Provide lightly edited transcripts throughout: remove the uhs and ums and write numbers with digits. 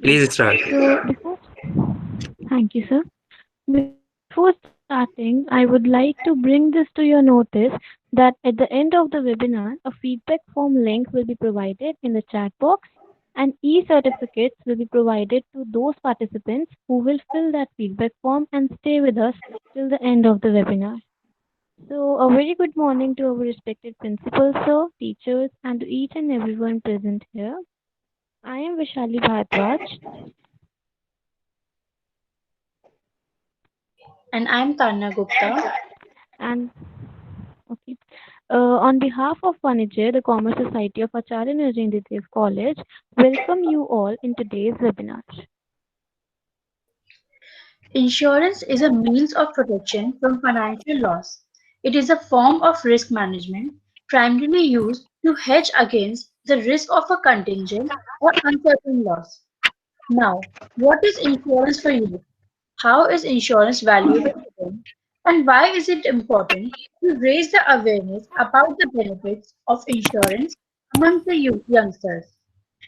Please start. Thank you, sir. Before starting, I would like to bring this to your notice that at the end of the webinar, a feedback form link will be provided in the chat box, and e-certificates will be provided to those participants who will fill that feedback form and stay with us till the end of the webinar. So, a very good morning to our respected principals, sir, teachers, and to each and everyone present here. I am Vishali Bharadwaj. And I'm Tanya Gupta. And okay. On behalf of Vanisher, the Commerce Society of Acharya Narendra Dev College, welcome you all in today's webinar. Insurance is a means of protection from financial loss. It is a form of risk management primarily used to hedge against the risk of a contingent or uncertain loss. Now, what is insurance for you? How is insurance valuable to them? And why is it important to raise the awareness about the benefits of insurance among the youngsters?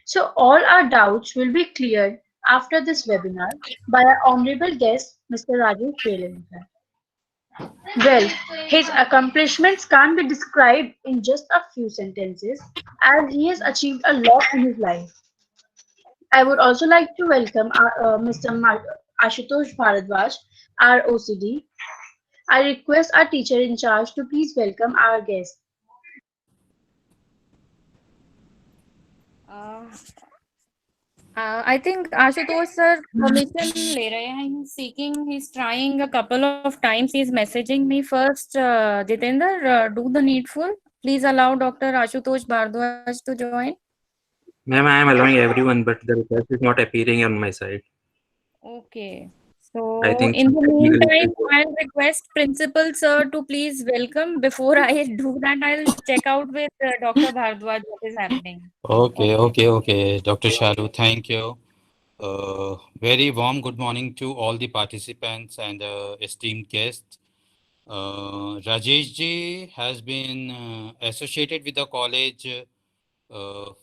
So all our doubts will be cleared after this webinar by our honorable guest, Mr. Rajesh Srilanka. Well, his accomplishments can't be described in just a few sentences as he has achieved a lot in his life. I would also like to welcome Mr. Ashutosh Bharadwaj, our OCD. I request our teacher in charge to please welcome our guest. Uh, I think Ashutosh sir permission ले रहे हैं. He's seeking. He's trying a couple of times. He's messaging me first. Jitendra, do the needful. Please allow Dr. Ashutosh Bhardwaj to join. Ma'am, I am allowing everyone, but the request is not appearing on my side. Okay. I So think in some the technical meantime, issues. I'll request Principal Sir to please welcome. Before I do that, I'll check out with Dr. Bhardwaj what is happening. Okay. Okay. Dr. Shalu, thank you. Very warm good morning to all the participants and esteemed guests. Rajesh ji has been associated with the college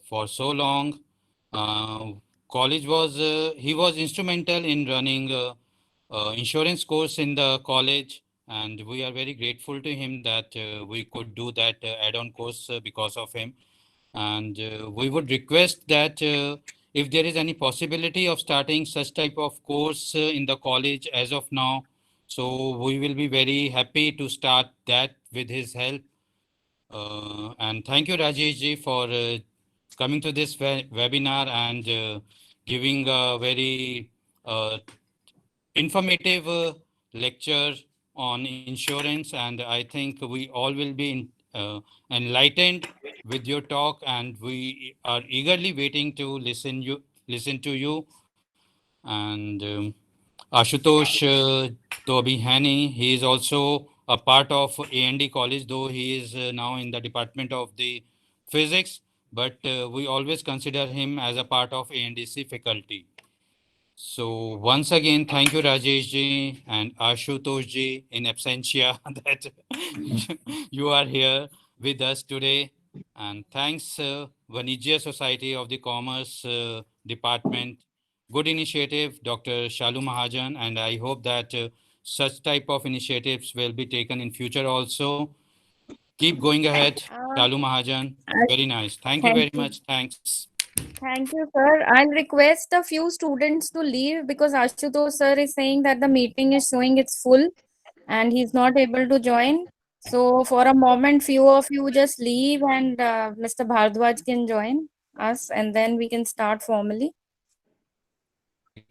for so long. College was he was instrumental in running insurance course in the college, and we are very grateful to him that we could do that add-on course because of him. And we would request that if there is any possibility of starting such type of course in the college as of now, so we will be very happy to start that with his help. And thank you, Rajesh ji, for coming to this webinar and giving a very informative lecture on insurance. And I think we all will be enlightened with your talk, and we are eagerly waiting to listen to you. And Ashutosh Tobihani, he is also a part of A&D College, though he is now in the Department of the Physics, but we always consider him as a part of A&DC faculty. So once again, thank you, Rajesh ji and Ashutosh ji in absentia that you are here with us today. And thanks, Vanijya Society of the Commerce Department. Good initiative, Dr. Shalu Mahajan, and I hope that such type of initiatives will be taken in future also. Keep going ahead, Shalu Mahajan. Very nice. Thank you Thank very you. much. Thanks. Thank you, sir. I'll request a few students to leave because Ashutosh sir is saying that the meeting is showing it's full and he's not able to join. So for a moment, few of you just leave and Mr. Bhardwaj can join us and then we can start formally. Okay.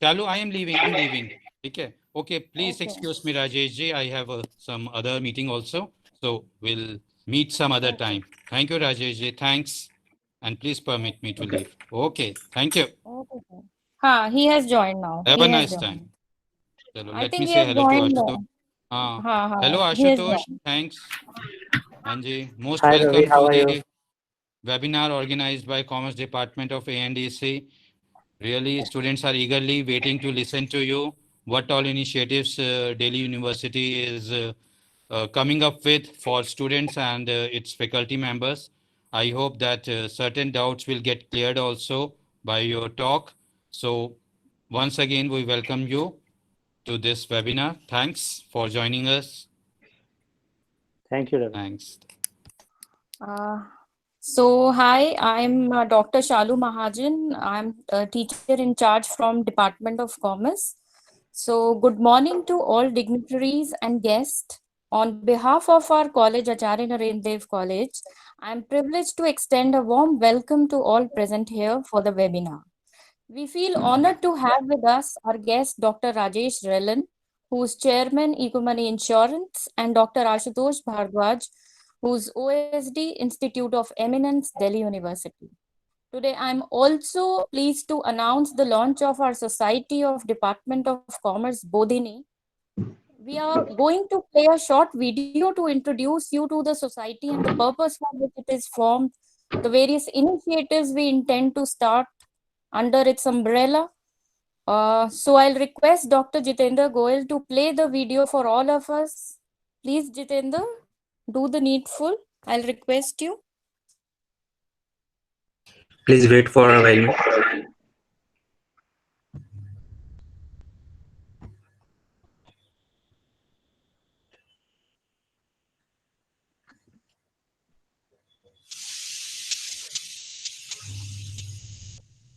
Chalu, I am leaving. I'm leaving. Okay. Okay. Please Okay. excuse me, Rajesh ji. I have some other meeting also. So we'll meet some other Okay. time. Thank you, Rajesh ji. Thanks. And please permit me to leave. Okay. Thank you. Okay, sir. He has joined now. Have He a has nice joined. time. Chalo, I let me think he say has hello to joined. Ashutosh. Hello, He has Ashutosh. joined. Thanks. Anji, most Hi Ravi, welcome how to are you? the webinar organized by Commerce Department of ANDC. Really, students are eagerly waiting to listen to you. What all initiatives Delhi University is coming up with for students and its faculty members. I hope that certain doubts will get cleared also by your talk. So once again, we welcome you to this webinar. Thanks for joining us. Thank you, Ravi. Thanks. So, hi, I'm Dr. Shalu Mahajan. I'm a teacher in charge from Department of Commerce. So, good morning to all dignitaries and guests. On behalf of our college, Acharya Narendra Dev College, I'm privileged to extend a warm welcome to all present here for the webinar. We feel honored to have with us our guest, Dr. Rajesh Rellan, who is Chairman, Ecomoney Insurance, and Dr. Ashutosh Bhardwaj, who's OSD Institute of Eminence, Delhi University. Today, I'm also pleased to announce the launch of our Society of Department of Commerce, Bodhini. We are going to play a short video to introduce you to the society and the purpose for which it is formed, the various initiatives we intend to start under its umbrella. So I'll request Dr. Jitendra Goel to play the video for all of us. Please, Jitendra, do the needful. I'll request you. Please wait for a while.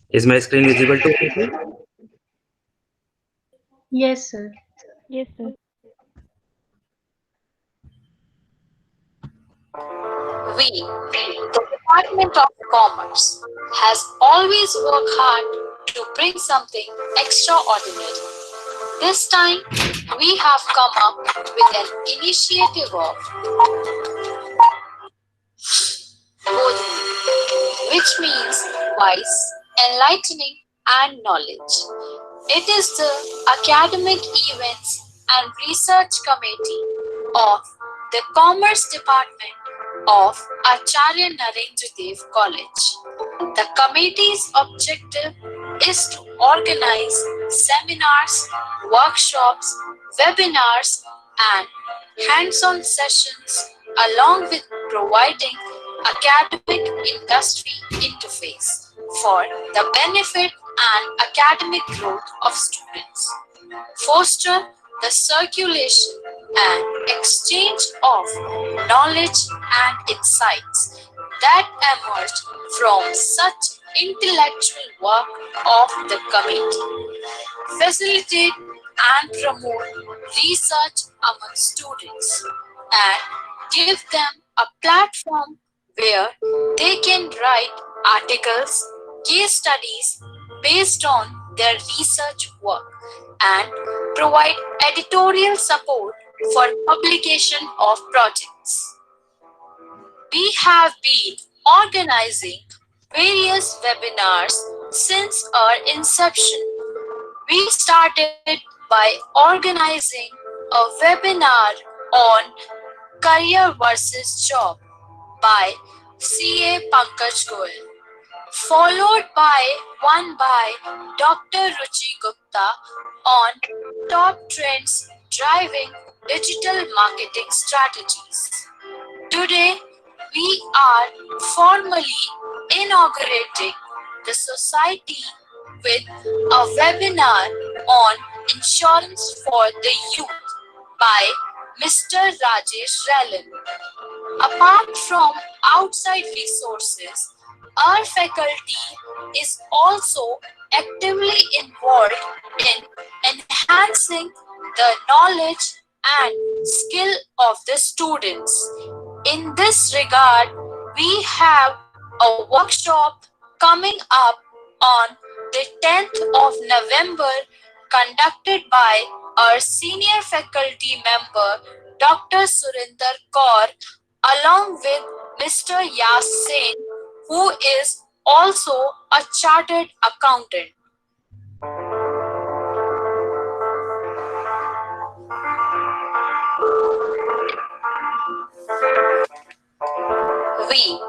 Is my screen visible to people? Yes, sir. Yes, sir. We, the Department of Commerce, has always worked hard to bring something extraordinary. This time, we have come up with an initiative of Bodhi, which means wise, enlightening, and knowledge. It is the academic events and research committee of the Commerce Department of Acharya Narendra Dev College. The committee's objective is to organize seminars, workshops, webinars, and hands-on sessions along with providing academic industry interface for the benefit and academic growth of students, foster the circulation and exchange of knowledge and insights that emerged from such intellectual work of the committee, facilitate and promote research among students, and give them a platform where they can write articles, case studies based on their research work, and provide editorial support for publication of projects. We have been organizing various webinars since our inception. We started by organizing a webinar on career versus job by CA Pankaj Goel, followed by one by Dr. Ruchi Gupta on top trends driving digital marketing strategies. Today, we are formally inaugurating the society with a webinar on insurance for the youth by Mr. Rajesh Rellan. Apart from outside resources, our faculty is also actively involved in enhancing the knowledge and skill of the students. In this regard, we have a workshop coming up on the 10th of November conducted by our senior faculty member Dr. Surinder Kaur along with Mr. Yas Sen, who is also a chartered accountant. We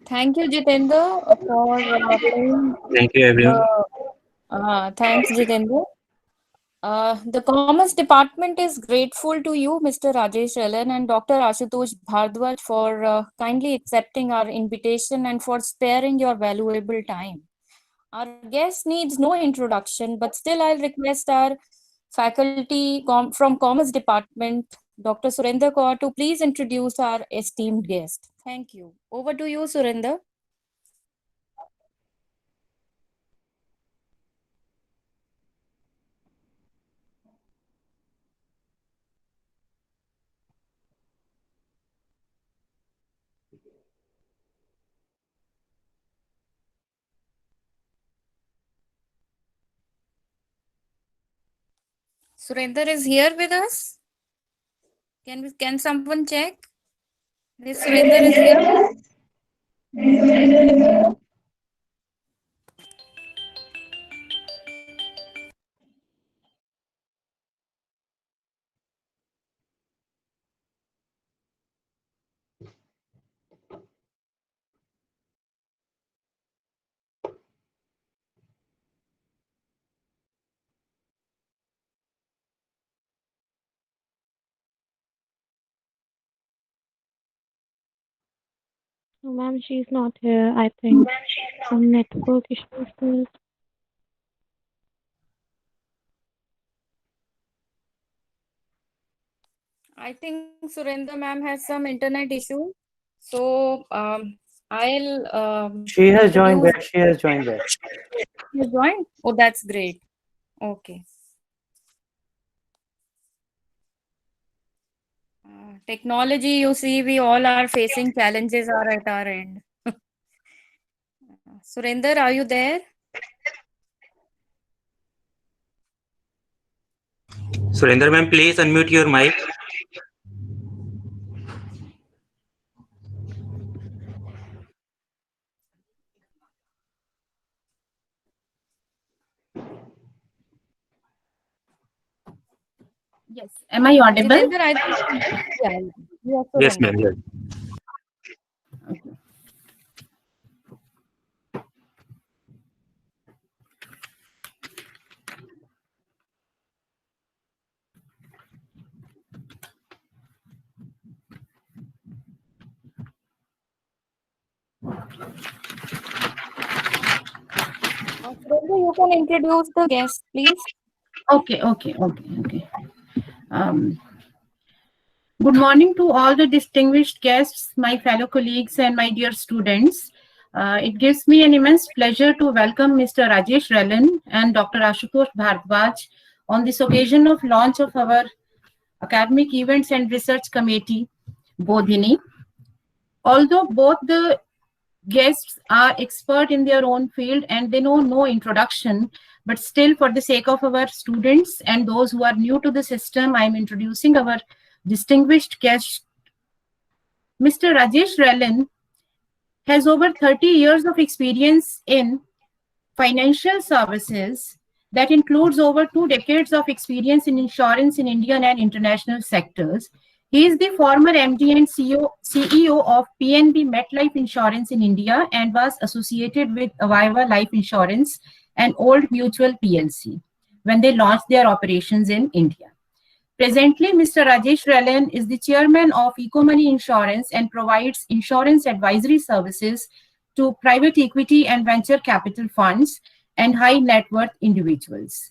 Thank you, Jitendra, for playing. Thank you, everyone. Thanks, Jitendra. The Commerce Department is grateful to you, Mr. Rajesh Relan and Dr. Ashutosh Bhardwaj, for kindly accepting our invitation and for sparing your valuable time. Our guest needs no introduction, but still I'll request our faculty from Commerce Department, Dr. Surinder Kaur, to please introduce our esteemed guest. Thank you. Over to you, Surinder. Surinder is here with us. Can someone check? This Surinder is here. No, ma'am, she's not here. I think some network issues there. I think Surinder ma'am has some internet issue. So I'll She has joined introduce- back. She has joined back. You joined? Oh, that's great. Okay. Technology, you see, we all are facing challenges are at our end. Surinder, are you there? Surinder ma'am, please unmute your mic. Yes. Am I audible? Jitendra, I think, yeah, yes, Yes, ma'am. Yes. Surinder, you can introduce the guest, please. Okay. Good morning to all the distinguished guests, my fellow colleagues, and my dear students. It gives me an immense pleasure to welcome Mr. Rajesh Relan and Dr. Ashutosh Bhardwaj on this occasion of launch of our Academic Events and Research Committee, Bodhini. Although both the guests are expert in their own field and they know no introduction, but still for the sake of our students and those who are new to the system, I'm introducing our distinguished guest. Mr. Rajesh Relan has over 30 years of experience in financial services that includes over 2 decades of experience in insurance in Indian and international sectors. He is the former MD and CEO of PNB MetLife Insurance in India and was associated with Aviva Life Insurance and Old Mutual PLC when they launched their operations in India. Presently, Mr. Rajesh Relan is the chairman of EcoMoney Insurance and provides insurance advisory services to private equity and venture capital funds and high net worth individuals.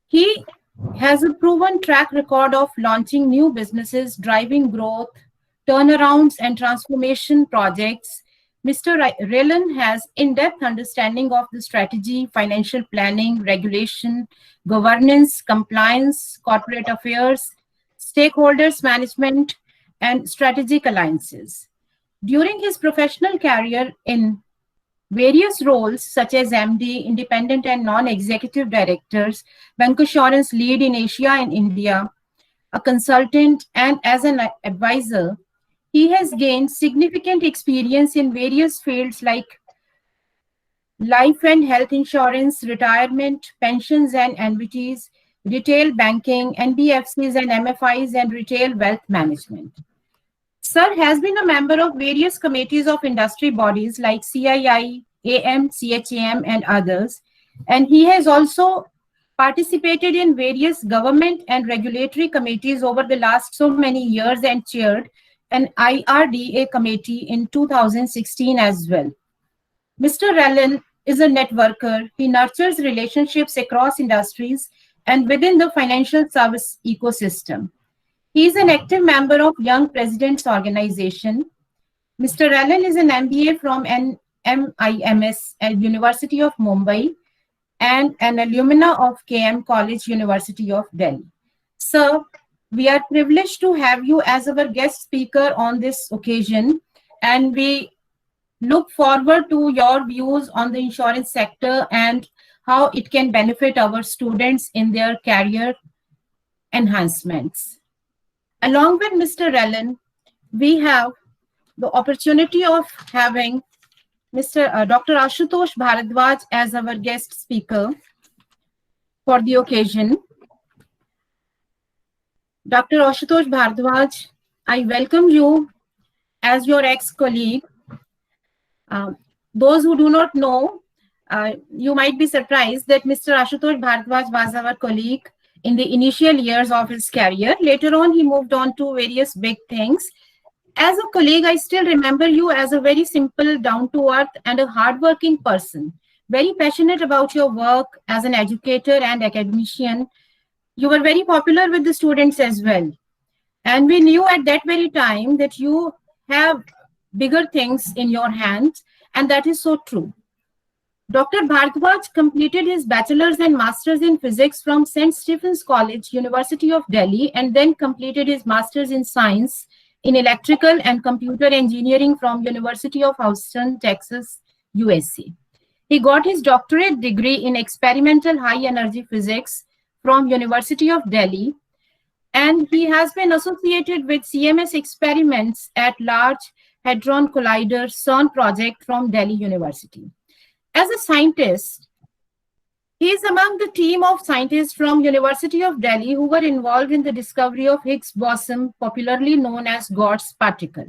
He has a proven track record of launching new businesses, driving growth, turnarounds, and transformation projects. Mr. Relan has in-depth understanding of the strategy, financial planning, regulation, governance, compliance, corporate affairs, stakeholders management, and strategic alliances. During his professional career in various roles such as MD, independent and non-executive directors, bancassurance lead in Asia and India, a consultant, and as an advisor, he has gained significant experience in various fields like life and health insurance, retirement, pensions and annuities, retail banking, NBFCs and MFIs, and retail wealth management. Sir has been a member of various committees of industry bodies like CII, AM, CHAM, and others. and he has also participated in various government and regulatory committees over the last so many years and chaired an IRDA committee in 2016 as well. Mr. Rallen is a networker. He nurtures relationships across industries and within the financial service ecosystem. He is an active member of Young Presidents Organization. Mr. Rallen is an MBA from MIMS at University of Mumbai and an alumna of KM College, University of Delhi. Sir, we are privileged to have you as our guest speaker on this occasion, and we look forward to your views on the insurance sector and how it can benefit our students in their career enhancements. Along with Mr. Rallen, we have the opportunity of having Dr. Ashutosh Bharadwaj as our guest speaker for the occasion. Dr. Ashutosh Bharadwaj, I welcome you as your ex-colleague. Those who do not know, you might be surprised that Mr. Ashutosh Bharadwaj was our colleague in the initial years of his career. Later on, he moved on to various big things. As a colleague, I still remember you as a very simple, down-to-earth and a hardworking person, very passionate about your work as an educator and academician. You were very popular with the students as well. And we knew at that very time that you have bigger things in your hands, and that is so true. Dr. Bharadwaj completed his bachelor's and master's in physics from St. Stephen's College, University of Delhi, and then completed his master's in science in electrical and computer engineering from University of Houston, Texas, USA. He got his doctorate degree in experimental high energy physics from University of Delhi, and he has been associated with CMS experiments at Large Hadron Collider CERN project from Delhi University. As a scientist, he is among the team of scientists from University of Delhi who were involved in the discovery of Higgs boson, popularly known as God's particle.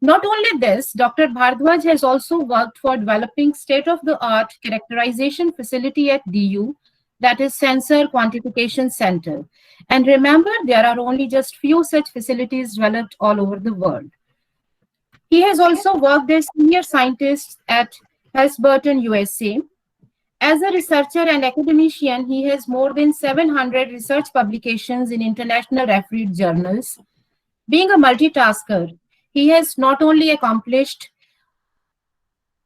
Not only this, Dr. Bharadwaj has also worked for developing state-of-the-art characterization facility at DU, that is Sensor Quantification Center. And remember, there are only just few such facilities developed all over the world. He has also worked as senior scientist at Halliburton, USA. As a researcher and academician, he has more than 700 research publications in international refereed journals. Being a multitasker, he has not only accomplished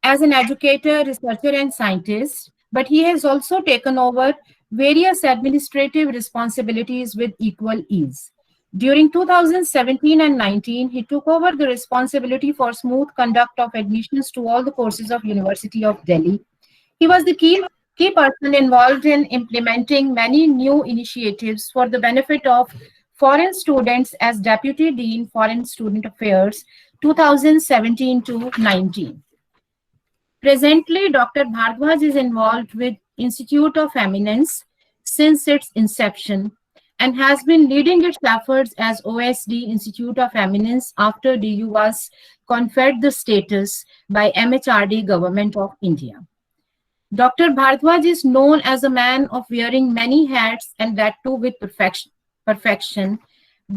as an educator, researcher, and scientist, but he has also taken over various administrative responsibilities with equal ease. During 2017 and 19, he took over the responsibility for smooth conduct of admissions to all the courses of University of Delhi. He was the key person involved in implementing many new initiatives for the benefit of foreign students as Deputy Dean, Foreign Student Affairs, 2017 to 19. Presently, Dr. Bharadwaj is involved with Institute of Eminence since its inception and has been leading its efforts as OSD Institute of Eminence after DU was conferred the status by MHRD Government of India. Dr. Bharadwaj is known as a man of wearing many hats, and that too with perfection,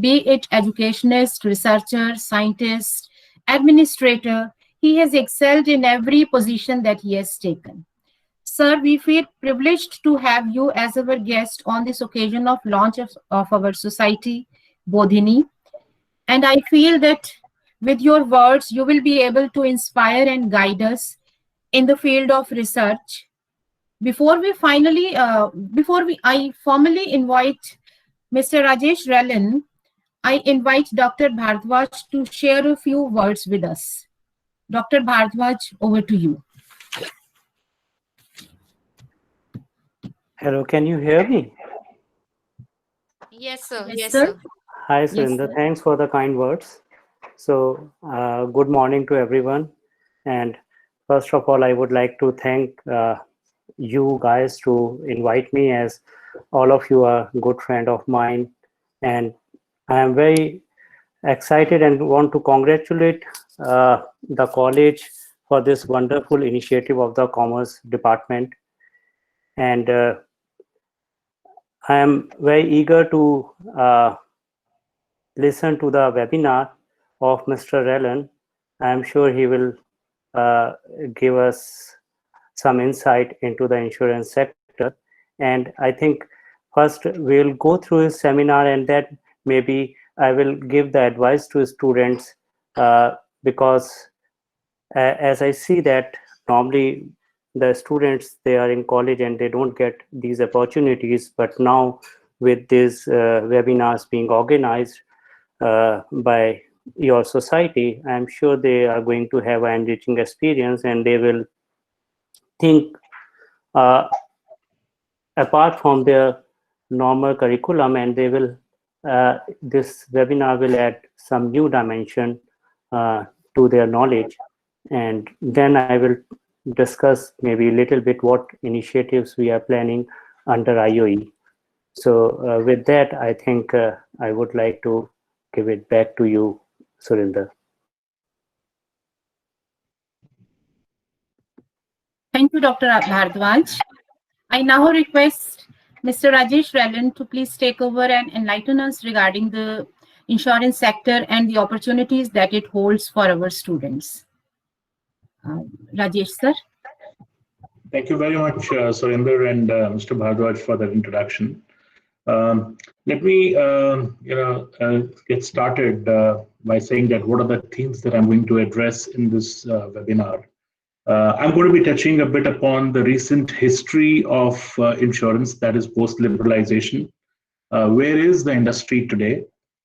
be it educationist, researcher, scientist, administrator. He has excelled in every position that he has taken. Sir, we feel privileged to have you as our guest on this occasion of launch of our society, Bodhini. And I feel that with your words, you will be able to inspire and guide us in the field of research. I formally invite Mr. Rajesh Rallen, I invite Dr. Bharadwaj to share a few words with us. Dr. Bharadwaj, over to you. Hello, can you hear me? Yes, sir. Yes, sir. Hi, Yes, Surinder. sir. Thanks for the kind words. So, good morning to everyone. And first of all, I would like to thank you guys to invite me, as all of you are a good friend of mine. And I am very excited and want to congratulate the college for this wonderful initiative of the Commerce Department. And I am very eager to listen to the webinar of Mr. Rellen. I am sure he will give us some insight into the insurance sector. And I think first we'll go through his seminar, and then maybe I will give the advice to students because as I see that normally the students, they are in college and they don't get these opportunities, but now with these webinars being organized by your society, I'm sure they are going to have an enriching experience, and they will think apart from their normal curriculum, and they will this webinar will add some new dimension to their knowledge. And then I will discuss maybe a little bit what initiatives we are planning under IOE. So with that, I think I would like to give it back to you, Surinder. Thank you, Dr. Bhardwaj. I now request Mr. Rajesh Rellen to please take over and enlighten us regarding the insurance sector and the opportunities that it holds for our students. Rajesh, sir. Thank you very much, Surinder and Mr. Bhardwaj, for that introduction. Let me, get started by saying that what are the themes that I'm going to address in this webinar. I'm going to be touching a bit upon the recent history of insurance, that is post-liberalization. Where is the industry today,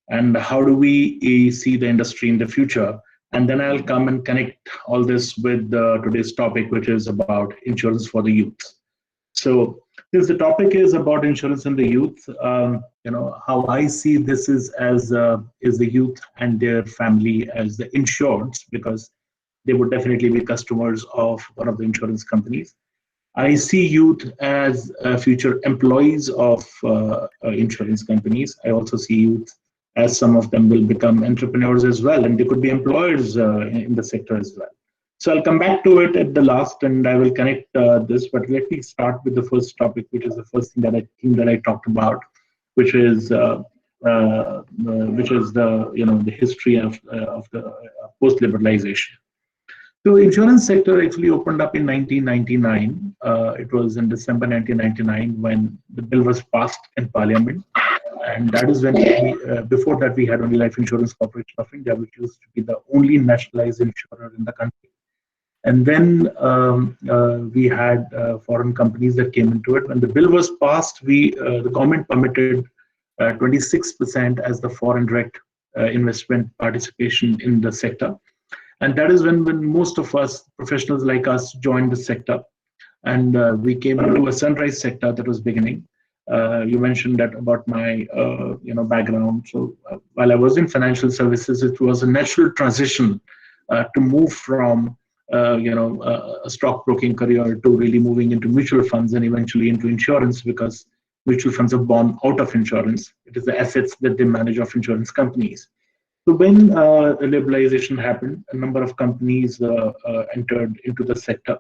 and how do we see the industry in the future? And then I'll come and connect all this with today's topic, which is about insurance for the youth. So since the topic is about insurance in the youth, how I see this is the youth and their family as the insureds, because they would definitely be customers of one of the insurance companies. I see youth as future employees of insurance companies. I also see youth as some of them will become entrepreneurs as well, and they could be employers in the sector as well. So I'll come back to it at the last, and I will connect this. But let me start with the first topic, which is the first thing that I talked about, which is the history of the post-liberalization. So insurance sector actually opened up in 1999. It was in December 1999 when the bill was passed in Parliament. And that is when before that we had only Life Insurance Corporation of India, which used to be the only nationalized insurer in the country. And then we had foreign companies that came into it. When the bill was passed, the government permitted 26% as the foreign direct investment participation in the sector. And that is when most of us, professionals like us, joined the sector. And we came into a sunrise sector that was beginning. You mentioned that about my background. So while I was in financial services, it was a natural transition to move from a stockbroking career to really moving into mutual funds and eventually into insurance, because mutual funds are born out of insurance. It is the assets that they manage of insurance companies. So when liberalization happened, a number of companies entered into the sector.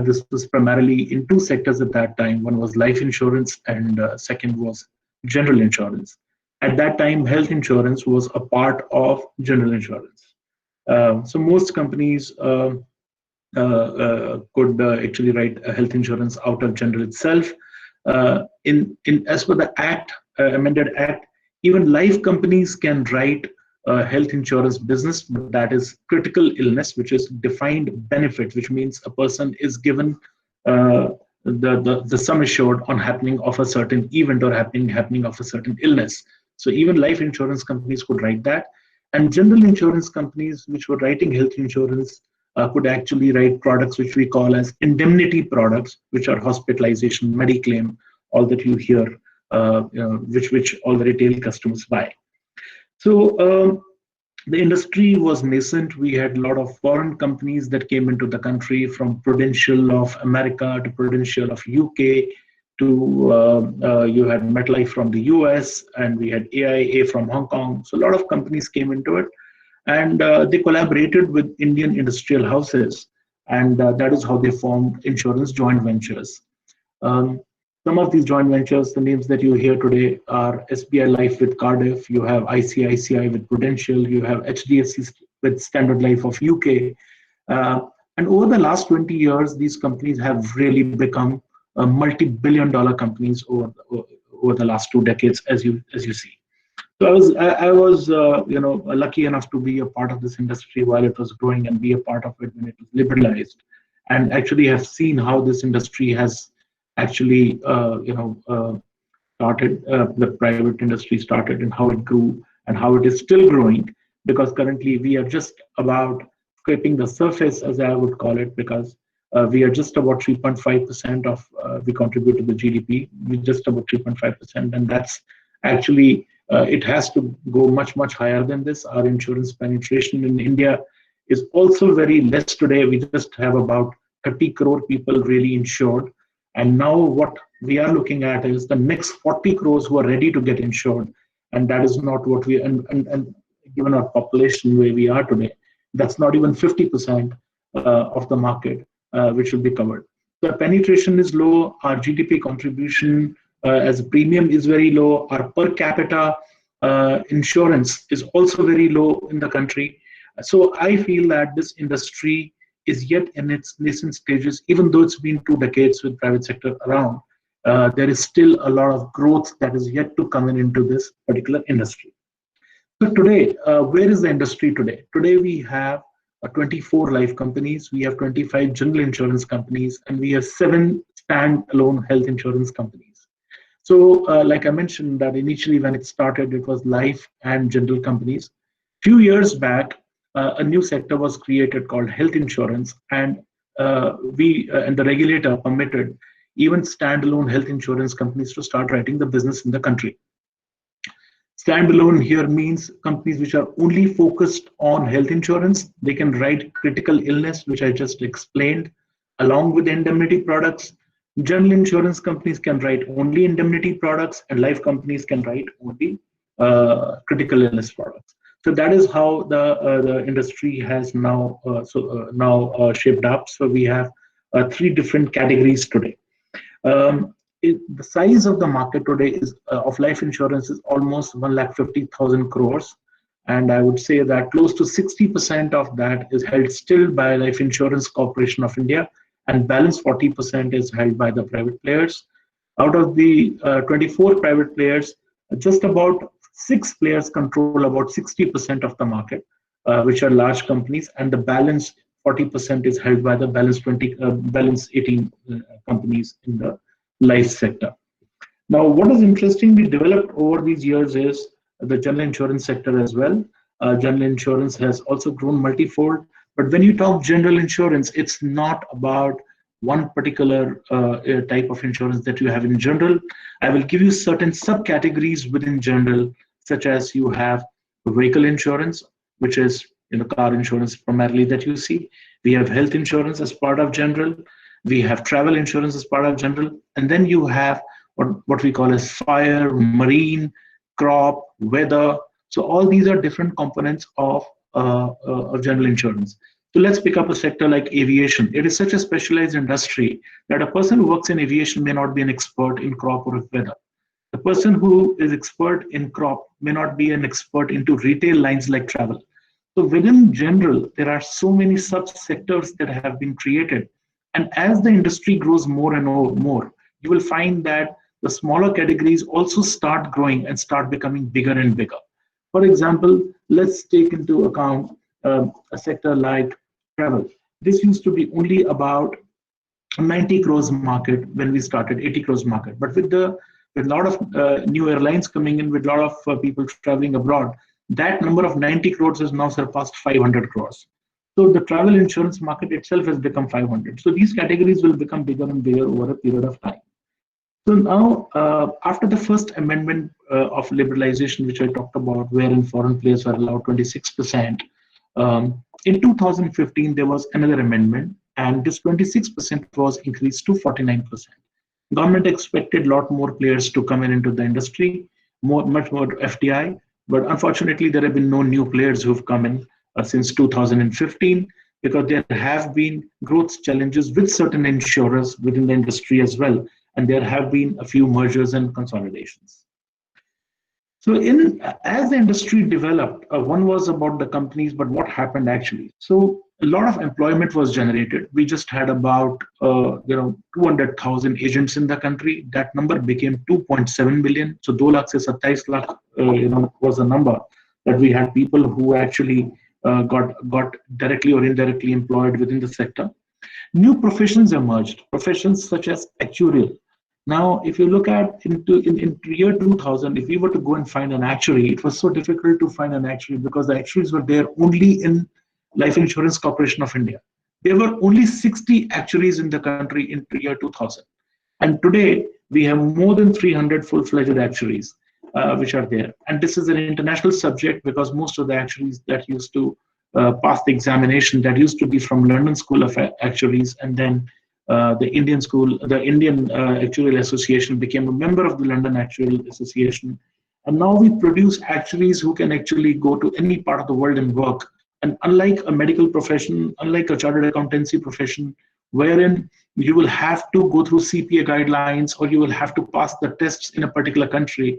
This was primarily in two sectors at that time. One was life insurance, and second was general insurance. At that time, health insurance was a part of general insurance. So most companies could actually write a health insurance out of general itself. As per the Act, amended Act, even life companies can write health insurance business, but that is critical illness, which is defined benefit, which means a person is given the sum assured on happening of a certain event or happening of a certain illness. So even life insurance companies could write that, and general insurance companies which were writing health insurance could actually write products which we call as indemnity products, which are hospitalization, Mediclaim, all that you hear, which all the retail customers buy. So the industry was nascent. We had a lot of foreign companies that came into the country, from Prudential of America to Prudential of UK to you had MetLife from the US, and we had AIA from Hong Kong. So a lot of companies came into it, and they collaborated with Indian industrial houses, and that is how they formed insurance joint ventures. Some of these joint ventures, the names that you hear today are SBI Life with Cardiff, you have ICICI with Prudential, you have HDFC with Standard Life of UK. And over the last 20 years, these companies have really become multi-billion-dollar companies over the last 2 decades, as you see. So I was lucky enough to be a part of this industry while it was growing and be a part of it when it was liberalized, and actually have seen how this industry has actually started, the private industry started, and how it grew and how it is still growing, because currently we are just about scraping the surface, as I would call it, because we are just about 3.5% of we contribute to the GDP. We're just about 3.5%, and that's actually it has to go much higher than this. Our insurance penetration in India is also very less today. We just have about 30 crore people really insured, and now what we are looking at is the next 40 crores who are ready to get insured, and that is not what we and given our population where we are today, that's not even 50% of the market which should be covered. The penetration is low. Our GDP contribution as a premium is very low. Our per capita insurance is also very low in the country. So I feel that this industry is yet in its nascent stages. Even though it's been 2 decades with private sector around, there is still a lot of growth that is yet to come into this particular industry. So today, where is the industry today? Today we have 24 life companies, we have 25 general insurance companies, and we have 7 standalone health insurance companies. So like I mentioned that initially when it started, it was life and general companies. Few years back, a new sector was created called health insurance, and the regulator permitted even standalone health insurance companies to start writing the business in the country. Standalone here means companies which are only focused on health insurance. They can write critical illness, which I just explained, along with indemnity products. General insurance companies can write only indemnity products, and life companies can write only critical illness products. So that is how the industry has now shaped up. So we have 3 different categories today. The size of the market today is of life insurance is almost 150,000 crores, and I would say that close to 60% of that is held still by Life Insurance Corporation of India, and balance 40% is held by the private players. Out of the 24 private players, just about 6 players control about 60% of the market, which are large companies, and the balance 40% is held by the balance 18 companies in the life sector. Now, what is interestingly developed over these years is the general insurance sector as well. General insurance has also grown multifold. But when you talk general insurance, it's not about one particular type of insurance that you have in general. I will give you certain subcategories within general, such as you have vehicle insurance, which is car insurance primarily that you see. We have health insurance as part of general. We have travel insurance as part of general, and then you have what we call as fire, marine, crop, weather. So all these are different components of general insurance. So let's pick up a sector like aviation. It is such a specialized industry that a person who works in aviation may not be an expert in crop or weather. The person who is expert in crop may not be an expert into retail lines like travel. So within general, there are so many sub-sectors that have been created. And as the industry grows more and more, you will find that the smaller categories also start growing and start becoming bigger and bigger. For example, let's take into account a sector like travel. This used to be only about 90 crores market when we started, 80 crores market. But with a lot of new airlines coming in, with a lot of people traveling abroad, that number of 90 crores has now surpassed 500 crores. So the travel insurance market itself has become 500. So these categories will become bigger and bigger over a period of time. So now, after the first amendment of liberalization, which I talked about, wherein foreign players are allowed 26%, in 2015, there was another amendment, and this 26% was increased to 49%. Government expected a lot more players to come into the industry, much more FDI, but unfortunately, there have been no new players who've come in since 2015, because there have been growth challenges with certain insurers within the industry as well. and there have been a few mergers and consolidations. So as the industry developed, one was about the companies, but what happened actually? So a lot of employment was generated. We just had about 200,000 agents in the country. That number became 2.7 million. So 2 lakh se 27 lakh was the number that we had people who actually got directly or indirectly employed within the sector. New professions emerged, professions such as actuarial. Now, if you look at in year 2000, if we were to go and find an actuary, it was so difficult to find an actuary because the actuaries were there only in Life Insurance Corporation of India. There were only 60 actuaries in the country in year 2000. And today, we have more than 300 full-fledged actuaries which are there. And this is an international subject because most of the actuaries that used to pass the examination, that used to be from London School of Actuaries, and then the Indian Actuarial Association became a member of the London Actuarial Association. And now we produce actuaries who can actually go to any part of the world and work. And unlike a medical profession, unlike a chartered accountancy profession, wherein you will have to go through CPA guidelines or you will have to pass the tests in a particular country,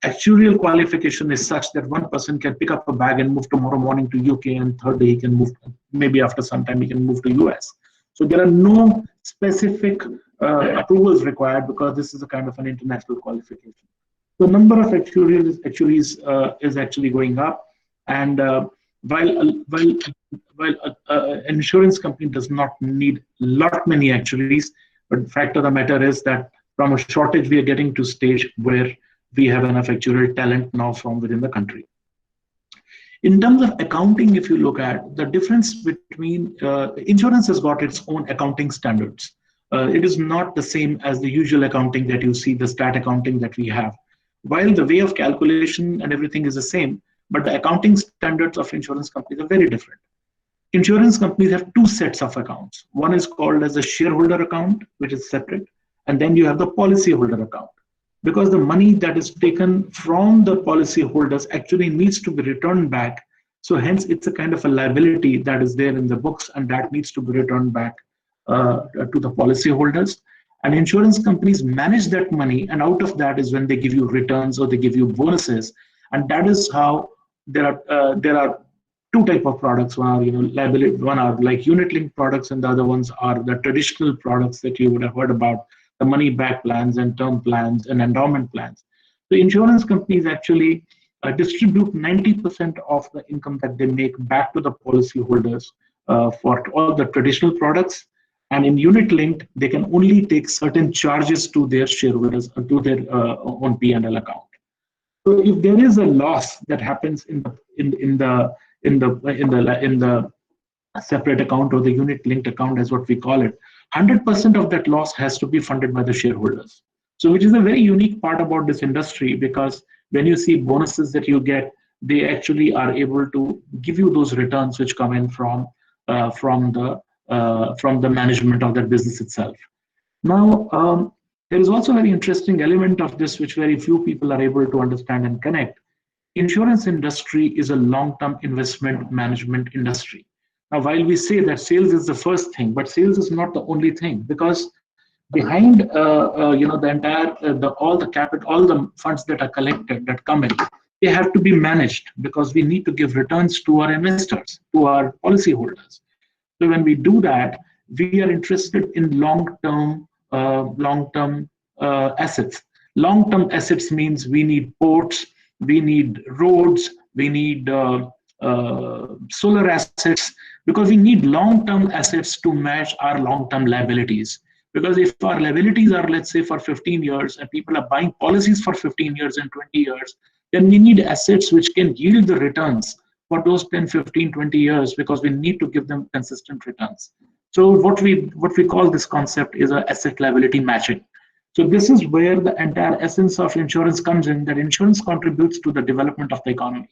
actuarial qualification is such that one person can pick up a bag and move tomorrow morning to UK, and third day he can move, maybe after some time he can move to US. So there are no specific approvals required because this is a kind of an international qualification. The number of actuaries is actually going up, and while an insurance company does not need many actuaries, but the fact of the matter is that from a shortage we are getting to a stage where we have enough actuarial talent now from within the country. In terms of accounting, if you look at the difference between insurance has got its own accounting standards. It is not the same as the usual accounting that you see, the stat accounting that we have. While the way of calculation and everything is the same, but the accounting standards of insurance companies are very different. Insurance companies have two sets of accounts. One is called as a shareholder account, which is separate, and then you have the policyholder account. Because the money that is taken from the policyholders actually needs to be returned back. So hence it's a kind of a liability that is there in the books, and that needs to be returned back to the policyholders. And insurance companies manage that money, and out of that is when they give you returns or they give you bonuses. And that is how there are two types of products. One are liability, one are like unit-linked products, and the other ones are the traditional products that you would have heard about, the money back plans and term plans and endowment plans. The insurance companies actually distribute 90% of the income that they make back to the policyholders for all the traditional products. And in unit linked, they can only take certain charges to their shareholders, to their own P&L account. So if there is a loss that happens in the separate account or the unit linked account, as what we call it, 100% of that loss has to be funded by the shareholders. So which is a very unique part about this industry, because when you see bonuses that you get, they actually are able to give you those returns which come in from the management of that business itself. Now, there is also a very interesting element of this which very few people are able to understand and connect. Insurance industry is a long-term investment management industry. Now, while we say that sales is the first thing, but sales is not the only thing, because behind the entire all the capital, all the funds that are collected, that come in, they have to be managed, because we need to give returns to our investors, to our policyholders. So when we do that, we are interested in long-term assets. Long-term assets means we need ports, we need roads, we need solar assets, because we need long-term assets to match our long-term liabilities. Because if our liabilities are, let's say, for 15 years and people are buying policies for 15 years and 20 years, then we need assets which can yield the returns for those 10, 15, 20 years, because we need to give them consistent returns. So what we call this concept is a asset liability matching. So this is where the entire essence of insurance comes in, that insurance contributes to the development of the economy,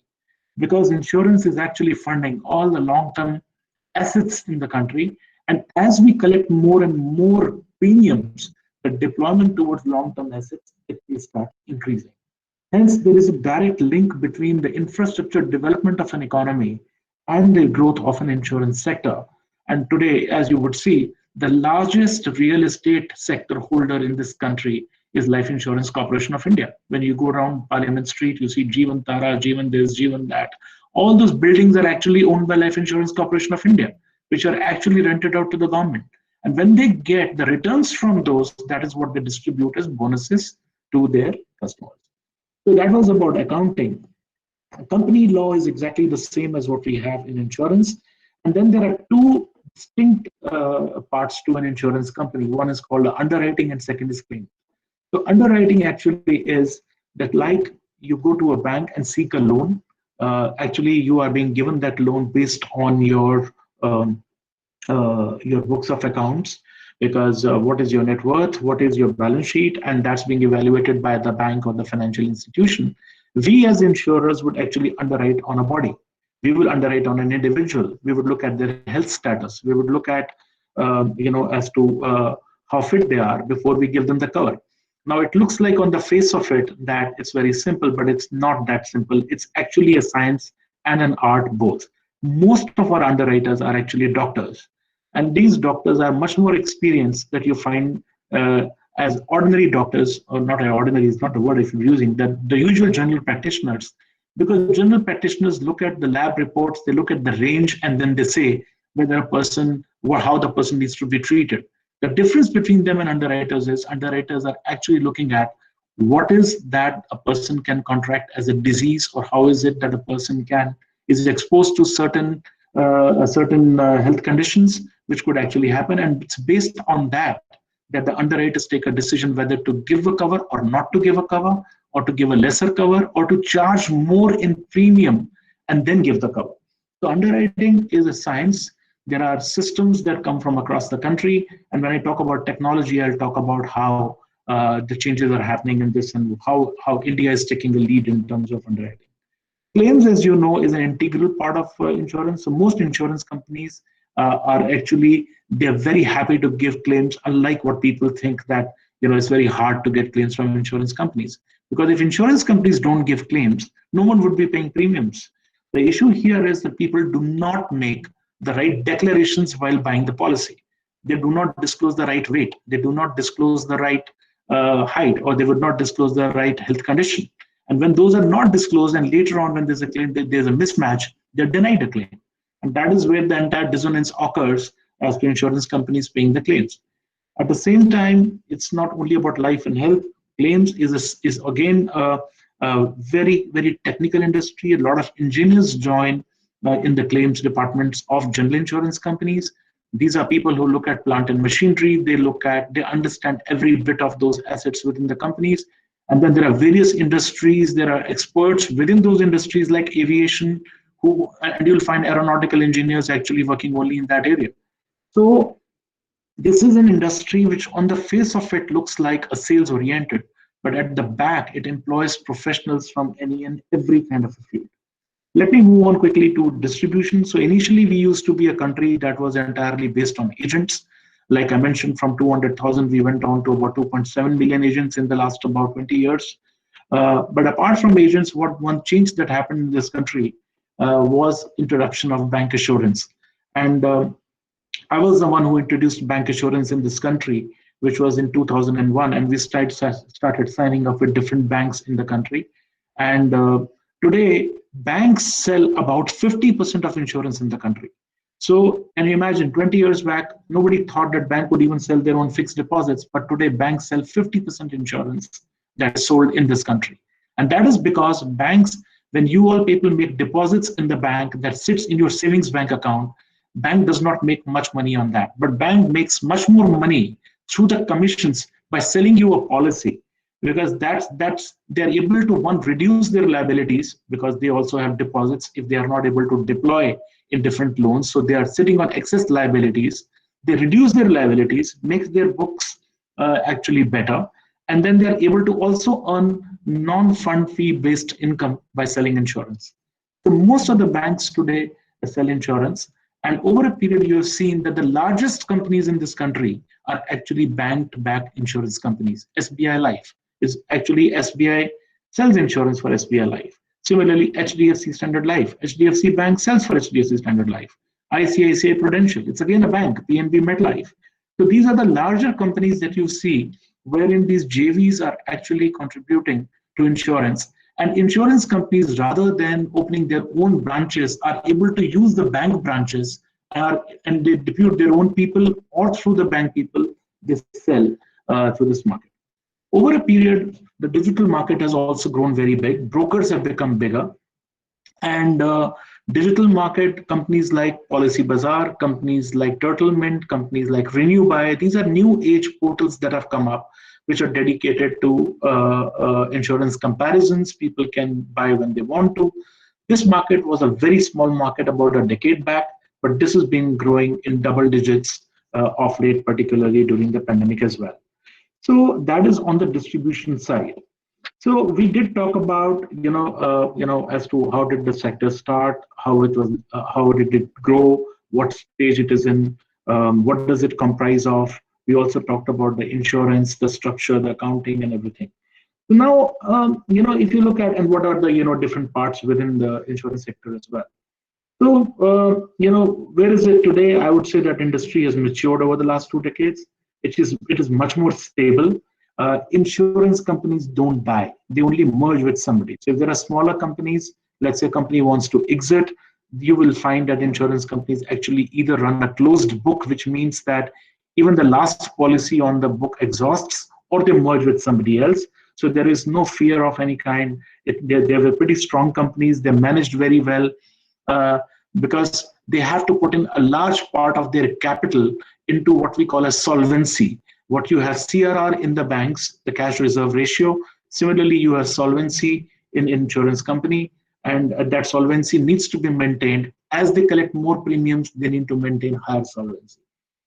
because insurance is actually funding all the long-term assets in the country. And as we collect more and more premiums, the deployment towards long-term assets will start increasing. Hence, there is a direct link between the infrastructure development of an economy and the growth of an insurance sector. And today, as you would see, the largest real estate sector holder in this country is Life Insurance Corporation of India. When you go around Parliament Street, you see Jeevan Tara, Jeevan this, Jeevan that. All those buildings are actually owned by Life Insurance Corporation of India, which are actually rented out to the government. And when they get the returns from those, that is what they distribute as bonuses to their customers. So that was about accounting. Company law is exactly the same as what we have in insurance. And then there are two distinct parts to an insurance company. One is called underwriting and second is claim. So underwriting actually is that, like, you go to a bank and seek a loan. Actually, you are being given that loan based on your books of accounts, because what is your net worth, what is your balance sheet, and that's being evaluated by the bank or the financial institution. We as insurers would actually underwrite on a body. We will underwrite on an individual. We would look at their health status. We would look at, as to how fit they are before we give them the cover. Now, it looks like on the face of it that it's very simple, but it's not that simple. It's actually a science and an art both. Most of our underwriters are actually doctors. And these doctors are much more experienced that you find as ordinary doctors, or not ordinary is not the word if you're using, the usual general practitioners. Because general practitioners look at the lab reports, they look at the range, and then they say whether a person, or how the person needs to be treated. The difference between them and underwriters is underwriters are actually looking at what is that a person can contract as a disease, or how is it that a person is exposed to certain health conditions which could actually happen, and it's based on that the underwriters take a decision whether to give a cover or not to give a cover, or to give a lesser cover, or to charge more in premium and then give the cover. So underwriting is a science. There are systems that come from across the country, and when I talk about technology, I'll talk about how the changes are happening in this and how India is taking the lead in terms of underwriting. Claims, as you know, is an integral part of insurance. So most insurance companies they're very happy to give claims, unlike what people think that it's very hard to get claims from insurance companies. Because if insurance companies don't give claims, no one would be paying premiums. The issue here is that people do not make the right declarations while buying the policy. They do not disclose the right weight. They do not disclose the right height, or they would not disclose the right health condition. And when those are not disclosed, and later on when there's a claim, there's a mismatch, they're denied a claim. And that is where the entire dissonance occurs as to insurance companies paying the claims. At the same time, it's not only about life and health. Claims is again a very, very technical industry. A lot of engineers join in the claims departments of general insurance companies. These are people who look at plant and machinery. They understand every bit of those assets within the companies. And then there are various industries. There are experts within those industries like aviation, and you'll find aeronautical engineers actually working only in that area. So this is an industry which on the face of it looks like a sales oriented, but at the back, it employs professionals from any and every kind of a field. Let me move on quickly to distribution. So initially, we used to be a country that was entirely based on agents. Like I mentioned, from 200,000, we went down to about 2.7 million agents in the last about 20 years. But apart from agents, one change that happened in this country was introduction of bank assurance. And I was the one who introduced bank assurance in this country, which was in 2001. And we started signing up with different banks in the country. And today, banks sell about 50% of insurance in the country. So, can you imagine, 20 years back, nobody thought that bank would even sell their own fixed deposits. But today, banks sell 50% insurance that is sold in this country. And that is because banks, when you all people make deposits in the bank that sits in your savings bank account, bank does not make much money on that. But bank makes much more money through the commissions by selling you a policy. Because they're able to, one, reduce their liabilities, because they also have deposits if they are not able to deploy in different loans. So they are sitting on excess liabilities. They reduce their liabilities, makes their books actually better. And then they're able to also earn non-fund fee based income by selling insurance. So most of the banks today sell insurance. And over a period, you have seen that the largest companies in this country are actually bank-to-back insurance companies. SBI Life is actually SBI sells insurance for SBI Life. Similarly, HDFC Standard Life. HDFC Bank sells for HDFC Standard Life. ICICI Prudential, it's again a bank, PNB MetLife. So these are the larger companies that you see, wherein these JVs are actually contributing to insurance. And insurance companies, rather than opening their own branches, are able to use the bank branches, and they depute their own people, or through the bank people, they sell through this market. Over a period, the digital market has also grown very big. Brokers have become bigger. And digital market companies like Policybazaar, companies like Turtlemint, companies like RenewBuy, these are new age portals that have come up, which are dedicated to insurance comparisons. People can buy when they want to. This market was a very small market about a decade back, but this has been growing in double digits of late, particularly during the pandemic as well. So that is on the distribution side. So we did talk about, as to how did the sector start, how did it grow, what stage it is in, what does it comprise of. We also talked about the insurance, the structure, the accounting, and everything. So now, if you look at, and what are the, different parts within the insurance sector as well. So, where is it today? I would say that industry has matured over the last 2 decades. It is much more stable. Insurance companies don't buy, they only merge with somebody. So if there are smaller companies, let's say a company wants to exit, you will find that insurance companies actually either run a closed book, which means that even the last policy on the book exhausts, or they merge with somebody else. So there is no fear of any kind. They're pretty strong companies. They're managed very well because they have to put in a large part of their capital into what we call a solvency. What you have CRR in the banks, the cash reserve ratio. Similarly, you have solvency in insurance company, and that solvency needs to be maintained. As they collect more premiums, they need to maintain higher solvency.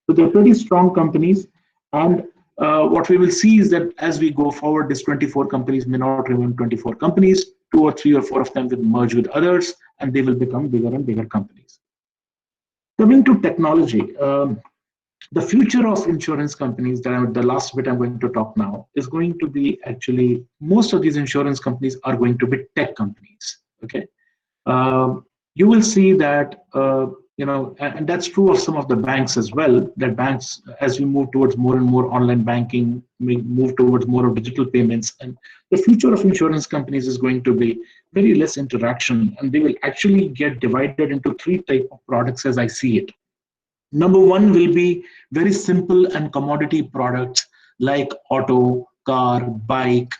So they're pretty strong companies. And what we will see is that as we go forward, these 24 companies may not remain 24 companies. 2 or 3 or 4 of them will merge with others, and they will become bigger and bigger companies. Coming to technology, the future of insurance companies, the last bit I'm going to talk now, is going to be actually, most of these insurance companies are going to be tech companies. Okay, you will see that, and that's true of some of the banks as well, that banks, as we move towards more and more online banking, we move towards more of digital payments, and the future of insurance companies is going to be very less interaction, and they will actually get divided into 3 types of products as I see it. Number 1 will be very simple and commodity products like auto, car, bike.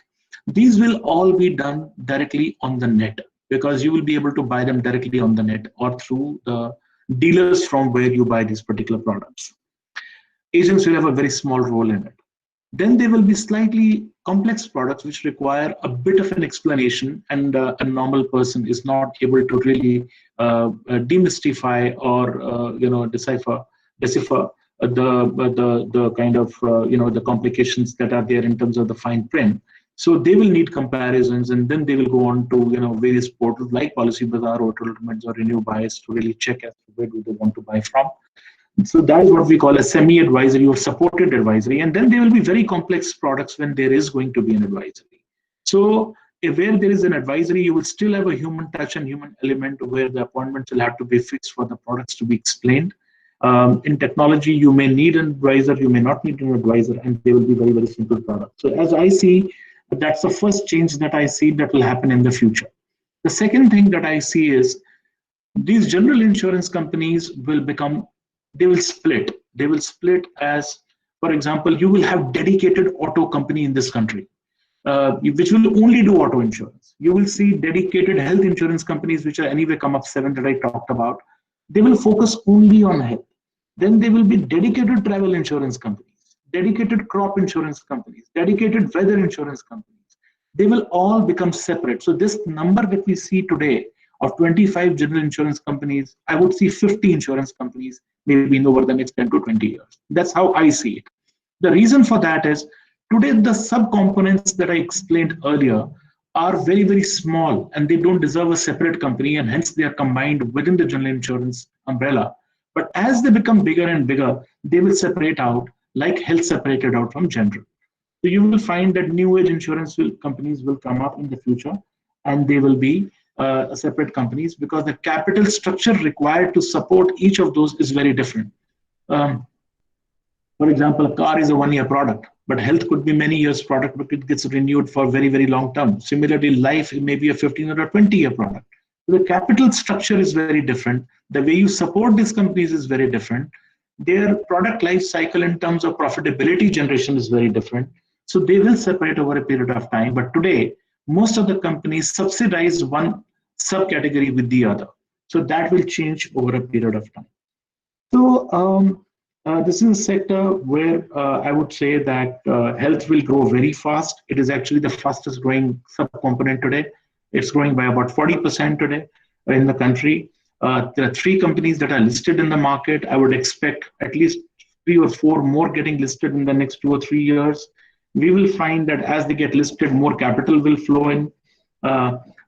These will all be done directly on the net, because you will be able to buy them directly on the net or through the dealers from where you buy these particular products. Agents will have a very small role in it. Then there will be slightly complex products which require a bit of an explanation, and a normal person is not able to really demystify or decipher the kind of the complications that are there in terms of the fine print. So they will need comparisons, and then they will go on to various portals like Policybazaar or Turtlemint or RenewBuy to really check as to where do they want to buy from. So that is what we call a semi-advisory or supported advisory. And then there will be very complex products when there is going to be an advisory. So where there is an advisory, you will still have a human touch and human element where the appointments will have to be fixed for the products to be explained. In technology, you may need an advisor, you may not need an advisor, and they will be very, very simple products. So as I see, that's the first change that I see that will happen in the future. The second thing that I see is these general insurance companies will become, they will split. They will split as, for example, you will have dedicated auto company in this country, which will only do auto insurance. You will see dedicated health insurance companies, which are anyway come up 7 that I talked about. They will focus only on health. Then there will be dedicated travel insurance companies, dedicated crop insurance companies, dedicated weather insurance companies. They will all become separate. So this number that we see today of 25 general insurance companies, I would see 50 insurance companies maybe over the next 10 to 20 years. That's how I see it. The reason for that is today the subcomponents that I explained earlier are very, very small, and they don't deserve a separate company, and hence they are combined within the general insurance umbrella. But as they become bigger and bigger, they will separate out like health separated out from general. So you will find that new age insurance companies will come up in the future, and they will be separate companies because the capital structure required to support each of those is very different. For example, a car is a 1-year product, but health could be many years product, but it gets renewed for very, very long term. Similarly, life may be a 15 or a 20-year product. So the capital structure is very different. The way you support these companies is very different. Their product life cycle in terms of profitability generation is very different. So they will separate over a period of time. But today, most of the companies subsidize one subcategory with the other. So that will change over a period of time. So this is a sector where I would say that health will grow very fast. It is actually the fastest growing subcomponent today. It's growing by about 40% today in the country. There are 3 companies that are listed in the market. I would expect at least 3 or 4 more getting listed in the next 2 or 3 years. We will find that as they get listed, more capital will flow in.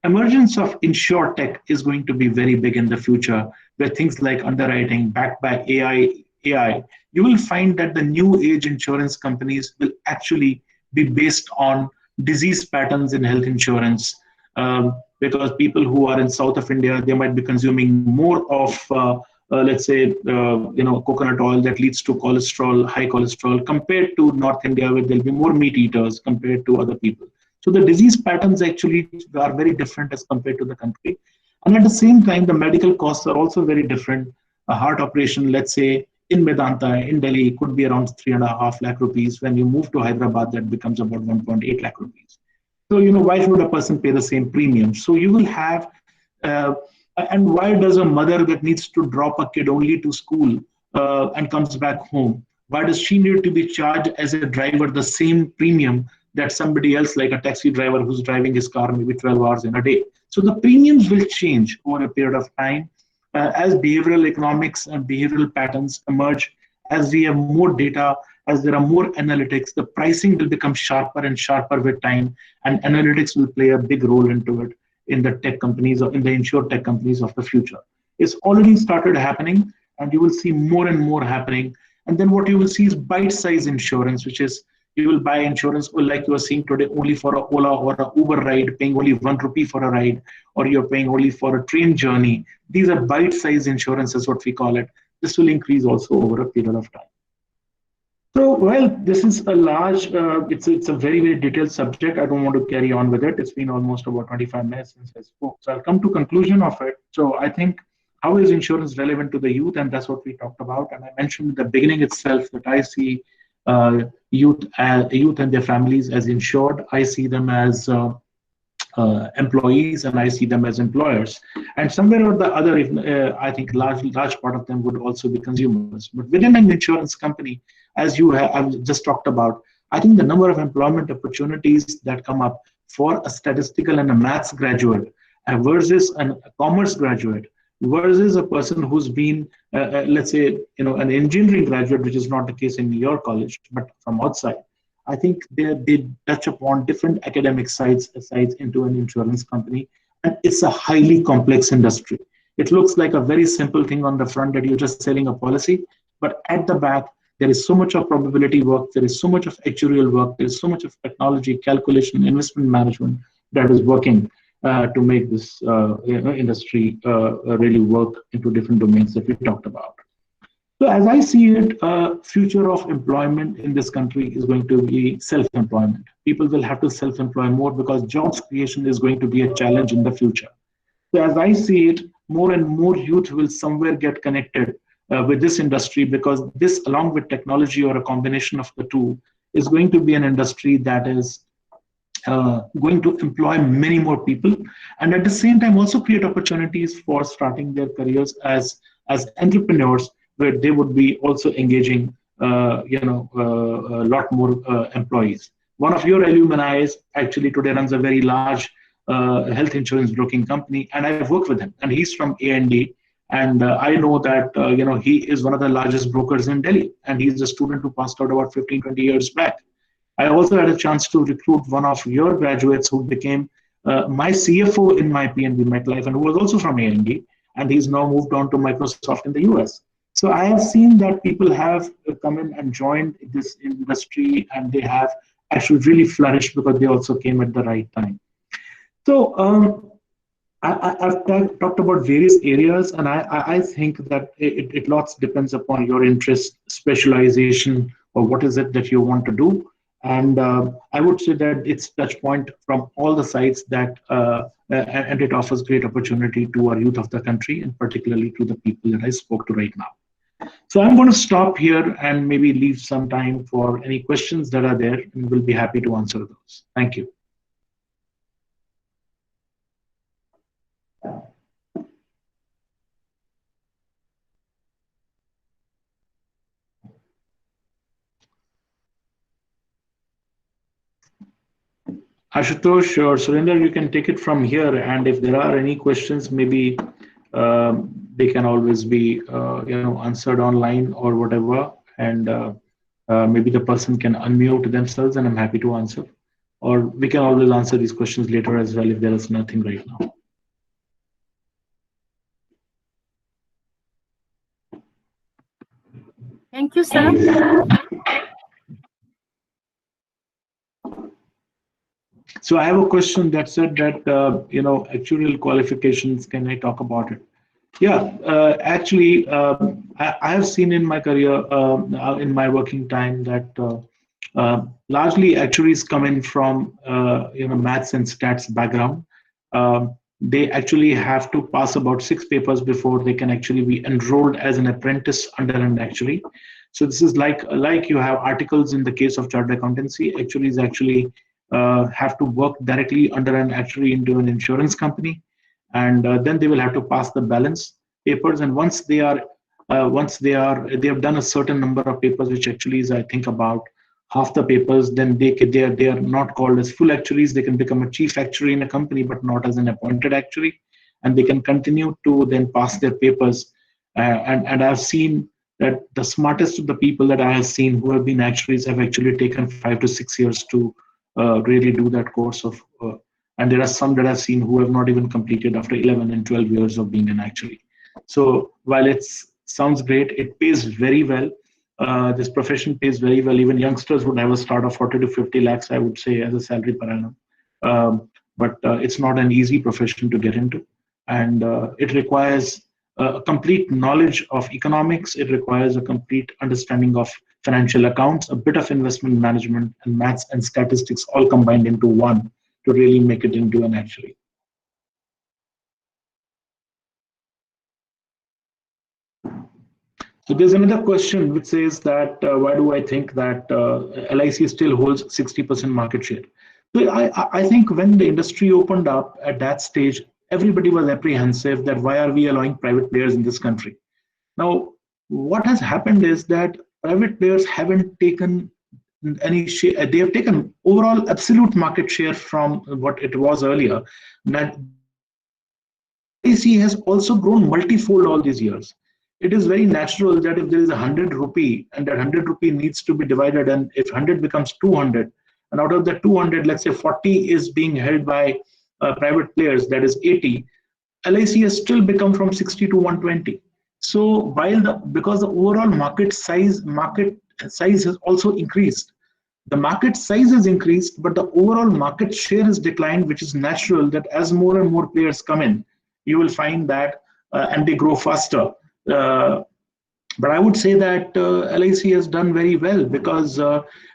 Emergence of InsurTech is going to be very big in the future, where things like underwriting backed by AI, you will find that the new age insurance companies will actually be based on disease patterns in health insurance. Because people who are in south of India, they might be consuming more of, let's say, coconut oil that leads to cholesterol, high cholesterol, compared to North India, where there'll be more meat eaters compared to other people. So the disease patterns actually are very different as compared to the country. And at the same time, the medical costs are also very different. A heart operation, let's say, in Medanta, in Delhi, could be around 3.5 lakh rupees. When you move to Hyderabad, that becomes about 1.8 lakh rupees. So, why should a person pay the same premium? So you will have, and why does a mother that needs to drop a kid only to school and comes back home, why does she need to be charged as a driver the same premium that somebody else, like a taxi driver who's driving his car maybe 12 hours in a day? So the premiums will change over a period of time as behavioral economics and behavioral patterns emerge, as we have more data, as there are more analytics, the pricing will become sharper and sharper with time, and analytics will play a big role into it in the tech companies or in the InsurTech companies of the future. It's already started happening, and you will see more and more happening. And then what you will see is bite-size insurance, which is you will buy insurance like you are seeing today only for a Ola or a Uber ride, paying only 1 rupee for a ride, or you're paying only for a train journey. These are bite-size insurance is what we call it. This will increase also over a period of time. So, well, this is a large, it's a very, very detailed subject. I don't want to carry on with it. It's been almost about 25 minutes since I spoke. So I'll come to conclusion of it. So I think, how is insurance relevant to the youth? And that's what we talked about. And I mentioned in the beginning itself that I see youth and their families as insured. I see them as employees, and I see them as employers. And somewhere or the other, I think large part of them would also be consumers. But within an insurance company, as I've just talked about, I think the number of employment opportunities that come up for a statistical and a maths graduate versus a commerce graduate versus a person who's been, let's say, an engineering graduate, which is not the case in your college, but from outside. I think they touch upon different academic sides into an insurance company, and it's a highly complex industry. It looks like a very simple thing on the front that you're just selling a policy, but at the back, there is so much of probability work, there is so much of actuarial work, there is so much of technology, calculation, investment management that is working to make this industry really work into different domains that we talked about. So as I see it, future of employment in this country is going to be self-employment. People will have to self-employ more because jobs creation is going to be a challenge in the future. So as I see it, more and more youth will somewhere get connected with this industry, because this, along with technology or a combination of the two, is going to be an industry that is going to employ many more people, and at the same time also create opportunities for starting their careers as entrepreneurs, where they would be also engaging a lot more employees. One of your alumni actually today runs a very large health insurance broking company, and I've worked with him, and he's from A&D. And I know that he is one of the largest brokers in Delhi, and he's a student who passed out about 15, 20 years back. I also had a chance to recruit one of your graduates who became my CFO in my PNB MetLife, and who was also from A&D, and he's now moved on to Microsoft in the US. So I have seen that people have come in and joined this industry, and they have actually really flourished because they also came at the right time. So I've talked about various areas, and I think that it lots depends upon your interest, specialization, or what is it that you want to do. And I would say that it's touch point from all the sides and it offers great opportunity to our youth of the country, and particularly to the people that I spoke to right now. So I'm going to stop here and maybe leave some time for any questions that are there, and we'll be happy to answer those. Thank you. Ashutosh or Surinder, you can take it from here. And if there are any questions, maybe they can always be answered online or whatever. And maybe the person can unmute themselves, and I'm happy to answer. Or we can always answer these questions later as well if there is nothing right now. Thank you, sir. So I have a question that said that, actuarial qualifications, can I talk about it? Yeah, actually, I have seen in my career, in my working time, that largely actuaries come in from, maths and stats background. They actually have to pass about 6 papers before they can actually be enrolled as an apprentice under an actuary. So this is like you have articles in the case of chartered accountancy. Actuaries actually have to work directly under an actuary into an insurance company, and then they will have to pass the balance papers. And once they have done a certain number of papers, which actually is, I think, about half the papers, then they are not called as full actuaries. They can become a chief actuary in a company, but not as an appointed actuary, and they can continue to then pass their papers. And I've seen that the smartest of the people that I have seen who have been actuaries have actually taken 5 to 6 years to really do that course of. And there are some that I've seen who have not even completed after 11 and 12 years of being an actuary. So while it sounds great, it pays very well. This profession pays very well. Even youngsters would have a start of 40 to 50 lakhs, I would say, as a salary per annum. But it's not an easy profession to get into. And it requires a complete knowledge of economics. It requires a complete understanding of financial accounts, a bit of investment management, and maths and statistics all combined into one to really make it into an actuary. So there's another question which says that why do I think that LIC still holds 60% market share? So I think when the industry opened up at that stage, everybody was apprehensive that why are we allowing private players in this country? Now, what has happened is that private players haven't taken any share. They have taken overall absolute market share from what it was earlier. That LIC has also grown multifold all these years. It is very natural that if there is 100 rupee and that 100 rupee needs to be divided, and if 100 becomes 200, and out of the 200, let's say 40 is being held by private players, that is 80, LIC has still become from 60 to 120. So because the overall market size has also increased. The market size has increased, but the overall market share has declined, which is natural that as more and more players come in, you will find that and they grow faster. But I would say that LIC has done very well because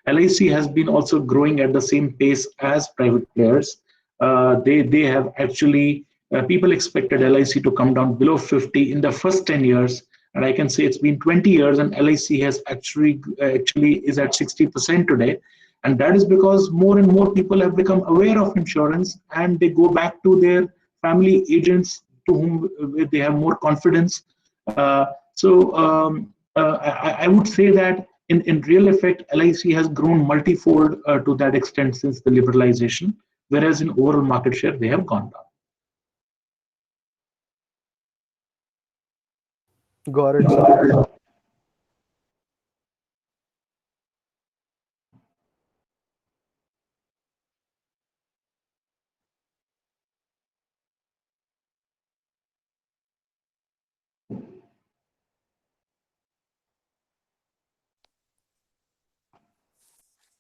LIC has been also growing at the same pace as private players. They have actually, people expected LIC to come down below 50 in the first 10 years. And I can say it's been 20 years and LIC has actually is at 60% today. And that is because more and more people have become aware of insurance and they go back to their family agents to whom they have more confidence. I would say that in real effect, LIC has grown multifold to that extent since the liberalization, whereas in overall market share, they have gone down. Got it, sir.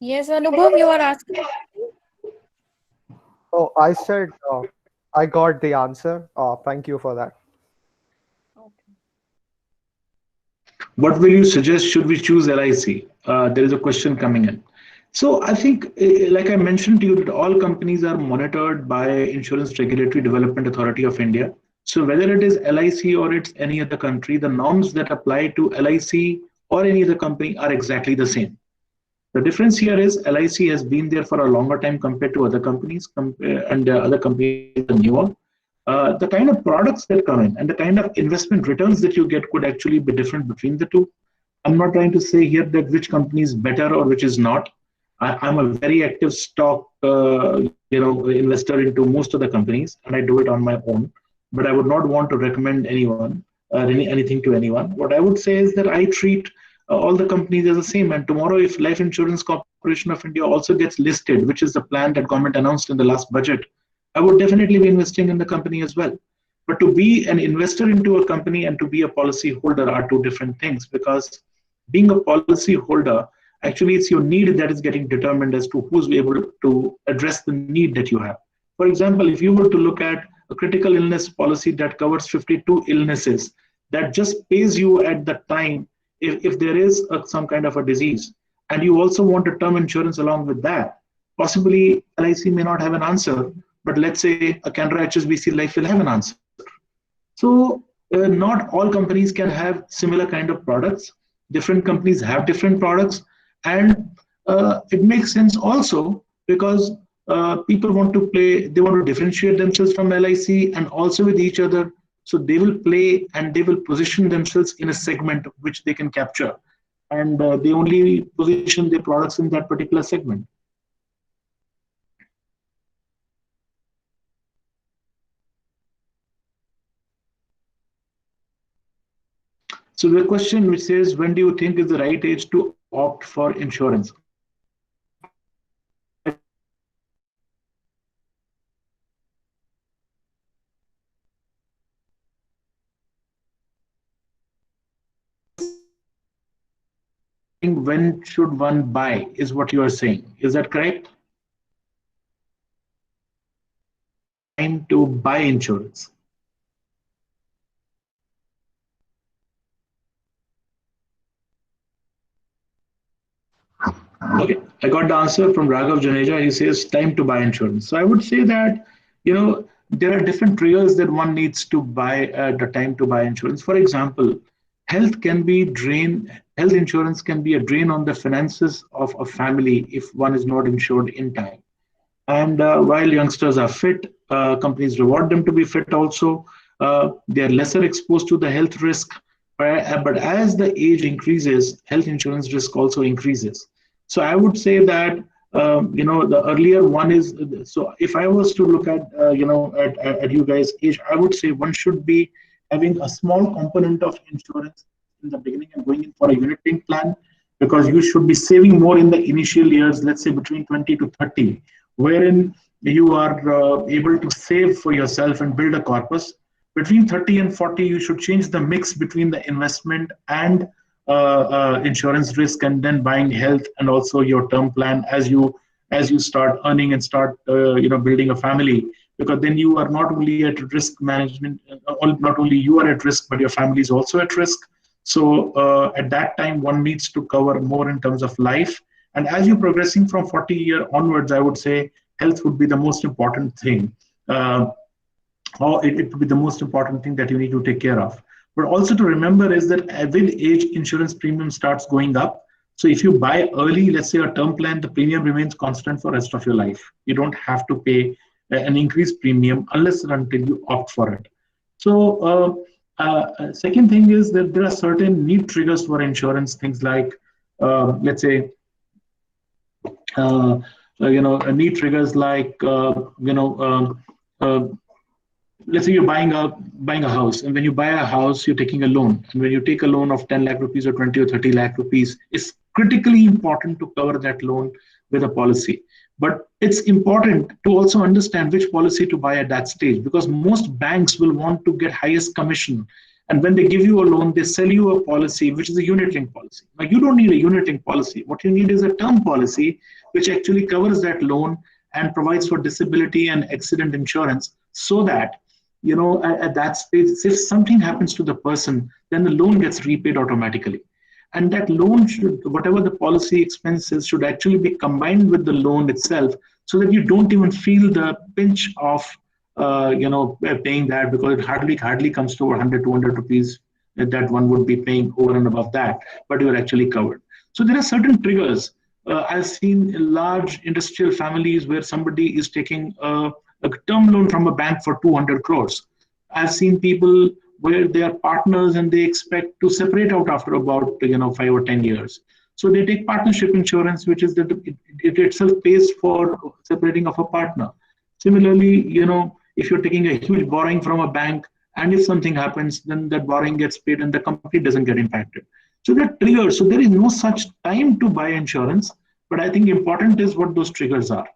Yes, Anubhav, you are asking. Oh, I said I got the answer. Thank you for that. what will you suggest? Should we choose LIC? There is a question coming in. So I think, like I mentioned to you, that all companies are monitored by Insurance Regulatory Development Authority of India. So whether it is LIC or it's any other country, the norms that apply to LIC or any other company are exactly the same. The difference here is LIC has been there for a longer time compared to other companies, and other companies are newer. The kind of products that come in and the kind of investment returns that you get could actually be different between the two. I'm not trying to say here that which company is better or which is not. I'm a very active stock investor into most of the companies, and I do it on my own. But I would not want to recommend anyone anything to anyone. What I would say is that I treat all the companies as the same. And tomorrow, if Life Insurance Corporation of India also gets listed, which is the plan that government announced in the last budget, I would definitely be investing in the company as well. But to be an investor into a company and to be a policy holder are two different things, because being a policy holder, actually it's your need that is getting determined as to who's able to address the need that you have. For example, if you were to look at a critical illness policy that covers 52 illnesses, that just pays you at the time if there is some kind of a disease, and you also want a term insurance along with that, possibly LIC may not have an answer, but let's say a Canara HSBC Life will have an answer. So not all companies can have similar kind of products. Different companies have different products, and it makes sense also because people want to play, they want to differentiate themselves from LIC and also with each other. So they will play and they will position themselves in a segment which they can capture, and they only position their products in that particular segment. So the question which says, when do you think is the right age to opt for insurance? When should one buy is what you are saying. Is that correct? Time to buy insurance. Okay, I got the answer from Raghav Janeja. He says time to buy insurance. So I would say that, there are different triggers that one needs to buy the time to buy insurance. For example, health insurance can be a drain on the finances of a family if one is not insured in time. And while youngsters are fit, companies reward them to be fit also. They are lesser exposed to the health risk. But as the age increases, health insurance risk also increases. So I would say that the earlier one is. So if I was to look at at you guys' age, I would say one should be having a small component of insurance in the beginning and going in for a unit-linked plan, because you should be saving more in the initial years, let's say between 20 to 30, wherein you are able to save for yourself and build a corpus. Between 30 and 40, you should change the mix between the investment and insurance risk, and then buying health and also your term plan as you start earning and start building a family, because then you are not only at risk management, not only you are at risk, but your family is also at risk. So at that time, one needs to cover more in terms of life. And as you're progressing from 40 years onwards, I would say health would be the most important thing. Or it would be the most important thing that you need to take care of. But also to remember is that with age, insurance premium starts going up. So if you buy early, let's say a term plan, the premium remains constant for the rest of your life. You don't have to pay an increased premium unless and until you opt for it. So second thing is that there are certain need triggers for insurance, things like, let's say, need triggers like, let's say you're buying a house, and when you buy a house, you're taking a loan. And when you take a loan of 10 lakh rupees or 20 or 30 lakh rupees, it's critically important to cover that loan with a policy. But it's important to also understand which policy to buy at that stage, because most banks will want to get highest commission. And when they give you a loan, they sell you a policy, which is a unit-linked policy. Now, you don't need a unit-linked policy. What you need is a term policy, which actually covers that loan and provides for disability and accident insurance, so that at that stage, if something happens to the person, then the loan gets repaid automatically. and that loan should, whatever the policy expenses, should actually be combined with the loan itself, so that you don't even feel the pinch of paying that, because it hardly comes to 100 200 rupees that one would be paying over and above that, but you're actually covered. So there are certain triggers. I've seen large industrial families where somebody is taking a term loan from a bank for 200 crores. I've seen people where they are partners and they expect to separate out after about 5 or 10 years. So they take partnership insurance, which is that it itself pays for separating of a partner. Similarly, if you're taking a huge borrowing from a bank, and if something happens, then that borrowing gets paid and the company doesn't get impacted. So that triggers. So there is no such time to buy insurance, but I think important is what those triggers are.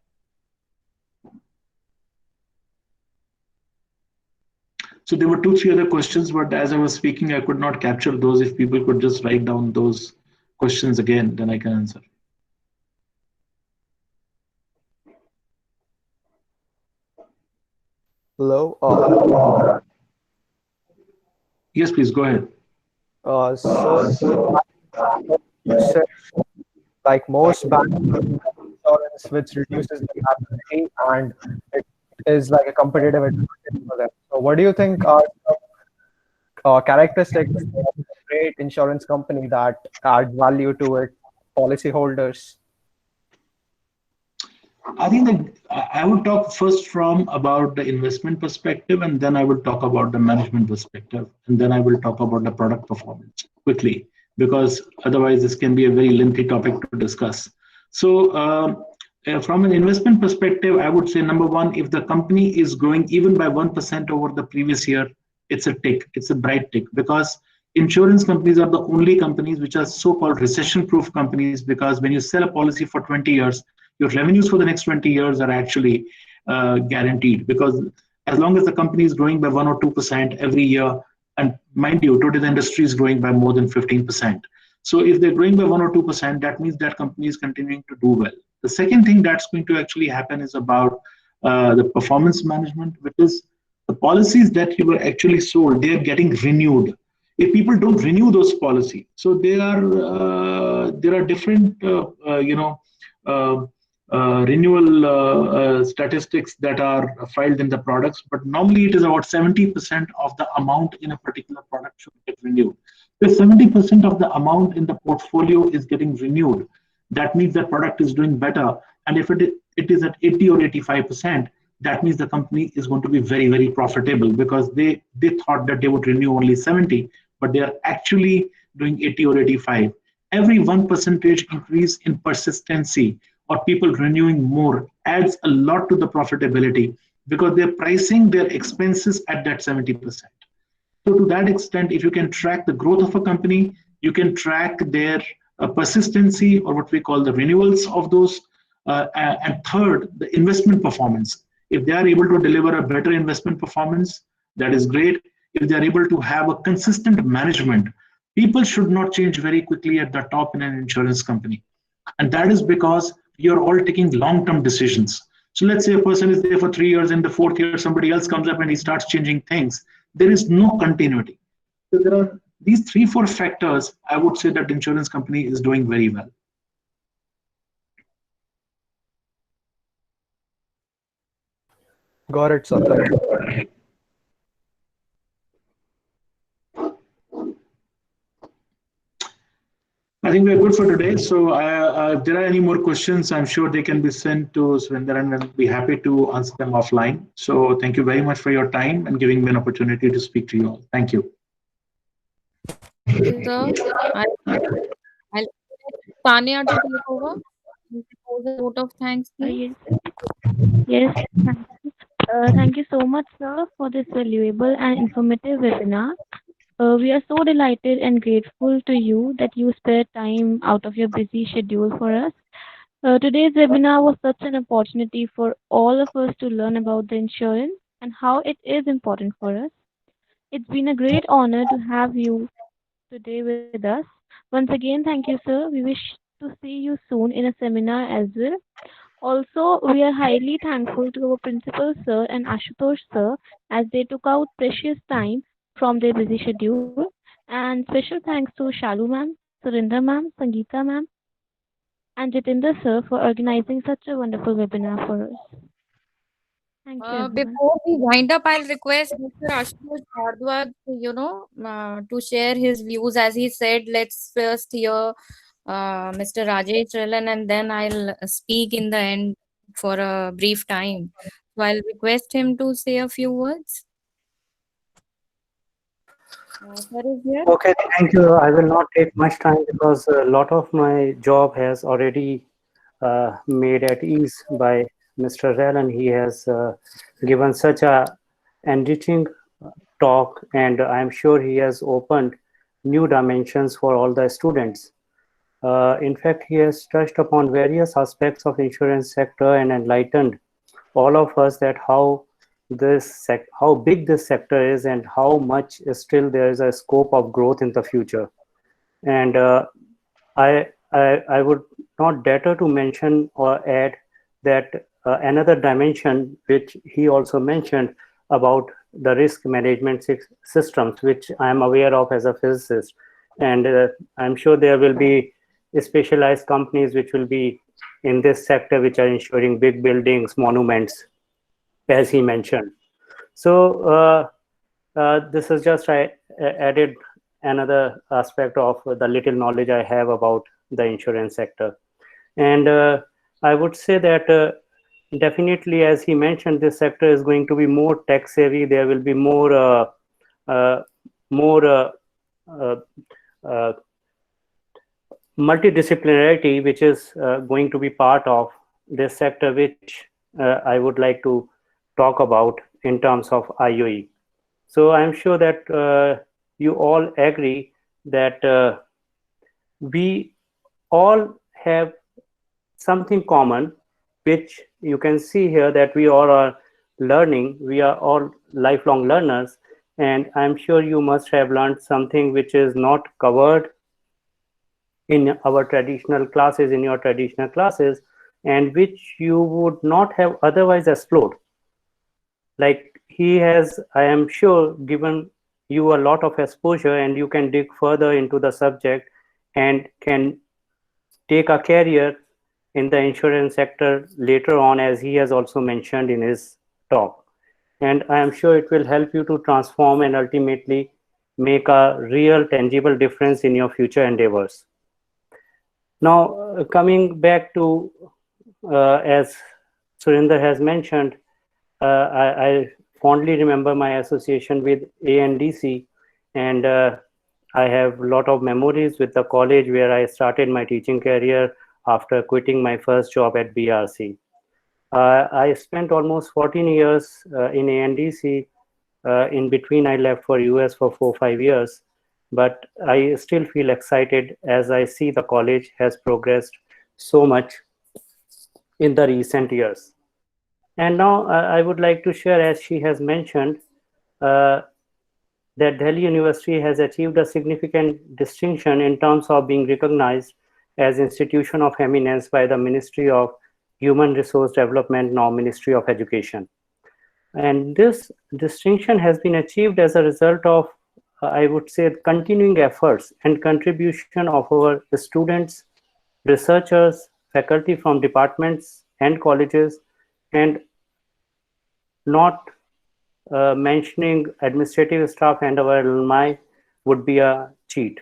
So there were 2-3 other questions, but as I was speaking, I could not capture those. If people could just write down those questions again, then I can answer. Hello. Yes, please go ahead. So you said, like most banks, insurance which reduces the liability and it is like a competitive advantage for them. So what do you think are the characteristics of a great insurance company that add value to its policyholders? I think that I would talk first from about the investment perspective, and then I will talk about the management perspective, and then I will talk about the product performance quickly, because otherwise this can be a very lengthy topic to discuss. So from an investment perspective, I would say number one, if the company is growing even by 1% over the previous year, it's a tick, it's a bright tick, because insurance companies are the only companies which are so-called recession-proof companies, because when you sell a policy for 20 years, your revenues for the next 20 years are actually guaranteed, because as long as the company is growing by 1 or 2% every year, and mind you, today the industry is growing by more than 15%. So if they're growing by 1 or 2%, that means that company is continuing to do well. The second thing that's going to actually happen is about the performance management, which is the policies that you were actually sold, they are getting renewed. If people don't renew those policies, so there are different renewal statistics that are filed in the products, but normally it is about 70% of the amount in a particular product should get renewed. If 70% of the amount in the portfolio is getting renewed, that means the product is doing better. And if it is at 80 or 85%, that means the company is going to be very, very profitable, because they thought that they would renew only 70, but they are actually doing 80 or 85. Every 1% increase in persistency or people renewing more adds a lot to the profitability, because they're pricing their expenses at that 70%. So to that extent, if you can track the growth of a company, you can track their persistency, or what we call the renewals of those. And third, the investment performance. If they are able to deliver a better investment performance, that is great. If they are able to have a consistent management, people should not change very quickly at the top in an insurance company. And that is because you're all taking long-term decisions. So let's say a person is there for 3 years, and the 4th year somebody else comes up and he starts changing things. There is no continuity. So there are these 3-4 factors. I would say that the insurance company is doing very well. Got it, sir. Thank you. I think we're good for today. So if there are any more questions, I'm sure they can be sent to Surinder, and I'll be happy to answer them offline. So thank you very much for your time and giving me an opportunity to speak to you all. Thank you. Sir, I'll Tanya to take over and propose a vote of thanks. Yes. Yes. Thank you so much, sir, for this valuable and informative webinar. We are so delighted and grateful to you that you spared time out of your busy schedule for us. Today's webinar was such an opportunity for all of us to learn about the insurance and how it is important for us. It's been a great honor to have you today with us. Once again, thank you, sir. We wish to see you soon in a seminar as well. Also, we are highly thankful to our principal, sir, and Ashutosh, sir, as they took out precious time from their busy schedule. And special thanks to Shalu, ma'am, Surinder ma'am, Sangeeta ma'am, and Jitendra sir for organizing such a wonderful webinar for us. Thank you, everyone. Before we wind up, I'll request Mr. Ashutosh Bhardwaj, to share his views. As he said, let's first hear Mr. Rajesh Relan, and then I'll speak in the end for a brief time. So I'll request him to say a few words. Sir is here. Okay, thank you. I will not take much time because a lot of my job has already made at ease by Mr. Relan. He has given such a enriching talk, and I'm sure he has opened new dimensions for all the students. In fact, he has touched upon various aspects of insurance sector and enlightened all of us that how big this sector is and how much still there is a scope of growth in the future. And I would not dare to mention or add that another dimension which he also mentioned about the risk management systems, which I am aware of as a physicist. And I'm sure there will be specialized companies which will be in this sector, which are ensuring big buildings, monuments, as he mentioned. So this is just I added another aspect of the little knowledge I have about the insurance sector. And I would say that definitely, as he mentioned, this sector is going to be more tech savvy. There will be more multidisciplinarity, which is going to be part of this sector, which I would like to talk about in terms of IOE. So I'm sure that you all agree that we all have something common, which you can see here that we all are learning. We are all lifelong learners, and I'm sure you must have learned something which is not covered in our traditional classes, in your traditional classes, and which you would not have otherwise explored. Like he has, I am sure, given you a lot of exposure, and you can dig further into the subject and can take a career in the insurance sector later on, as he has also mentioned in his talk. And I am sure it will help you to transform and ultimately make a real tangible difference in your future endeavors. Now, coming back to, as Surinder has mentioned, I fondly remember my association with ANDC, and I have a lot of memories with the college where I started my teaching career after quitting my first job at BRC. I spent almost 14 years in ANDC. In between, I left for US for 4 or 5 years. But I still feel excited as I see the college has progressed so much in the recent years. And now I would like to share, as she has mentioned, that Delhi University has achieved a significant distinction in terms of being recognized as institution of eminence by the Ministry of Human Resource Development, now Ministry of Education. And this distinction has been achieved as a result of, I would say, continuing efforts and contribution of our students, researchers, faculty from departments and colleges, and not mentioning administrative staff and our alumni would be a cheat.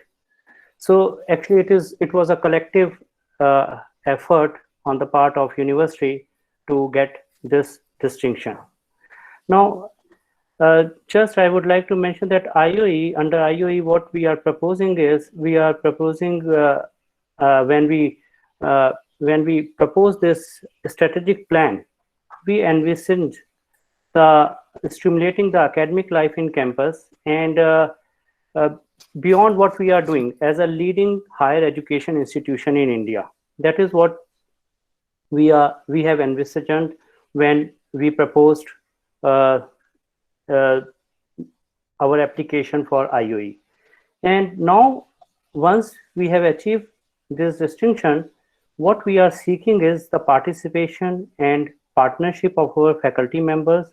So actually it was a collective effort on the part of university to get this distinction. Now, just I would like to mention that IOE, under IOE, what we are proposing is, we are proposing when we propose this strategic plan, we envisioned the stimulating the academic life in campus and beyond what we are doing as a leading higher education institution in India. That is what we have envisioned when we proposed our application for IOE. And now, once we have achieved this distinction, what we are seeking is the participation and partnership of our faculty members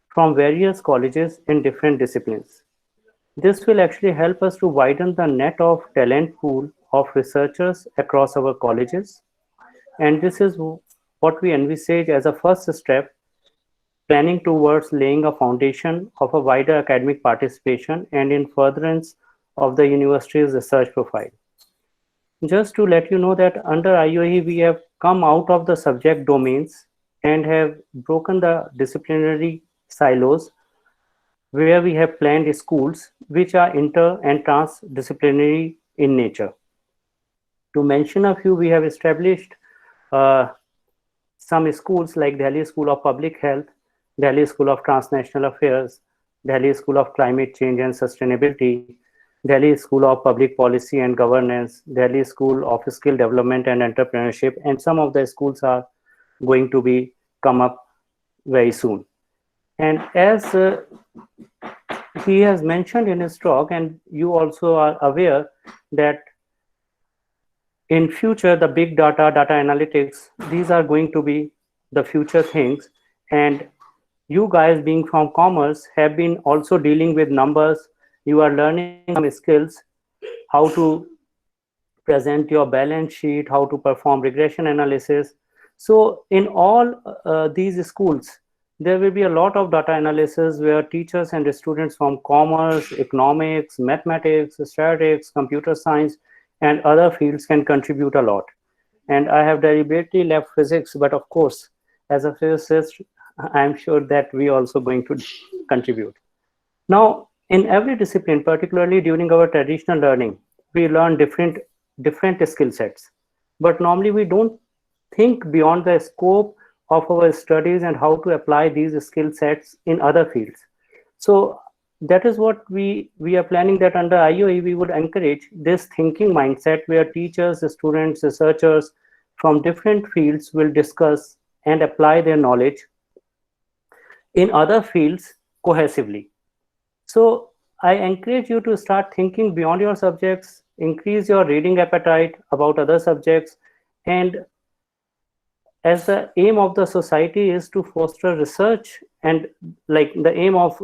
from various colleges in different disciplines. This will actually help us to widen the net of talent pool of researchers across our colleges. And this is what we envisage as a first step, planning towards laying a foundation of a wider academic participation and in furtherance of the university's research profile. Just to let you know that under IOE, we have come out of the subject domains and have broken the disciplinary silos where we have planned schools which are inter and transdisciplinary in nature. To mention a few, we have established some schools like Delhi School of Public Health, Delhi School of Transnational Affairs, Delhi School of Climate Change and Sustainability, Delhi School of Public Policy and Governance, Delhi School of Skill Development and Entrepreneurship, and some of the schools are going to be come up very soon. And as he has mentioned in his talk, and you also are aware that in future, the big data, data analytics, these are going to be the future things. And you guys being from commerce have been also dealing with numbers. You are learning some skills, how to present your balance sheet, how to perform regression analysis. So in all these schools, there will be a lot of data analysis where teachers and students from commerce, economics, mathematics, statistics, computer science, and other fields can contribute a lot. And I have deliberately left physics, but of course, as a physicist, I'm sure that we are also going to contribute. Now, in every discipline, particularly during our traditional learning, we learn different skill sets. But normally we don't think beyond the scope of our studies and how to apply these skill sets in other fields. So that is what we are planning, that under IOE we would encourage this thinking mindset where teachers, students, researchers from different fields will discuss and apply their knowledge in other fields cohesively. So I encourage you to start thinking beyond your subjects, increase your reading appetite about other subjects, and as the aim of the society is to foster research, and like the aim of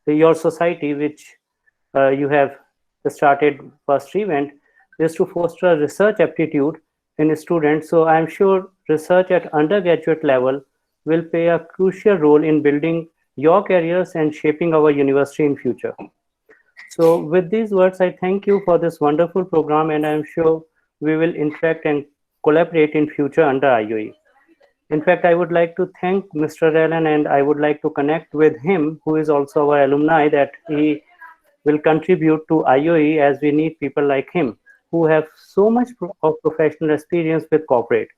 your society, which you have started first event, is to foster research aptitude in students. So I'm sure research at undergraduate level will play a crucial role in building your careers and shaping our university in future. So with these words, I thank you for this wonderful program, and I'm sure we will interact and collaborate in future under IOE. In fact, I would like to thank Mr. Rallen, and I would like to connect with him, who is also our alumni, that he will contribute to IOE, as we need people like him who have so much of professional experience with corporate.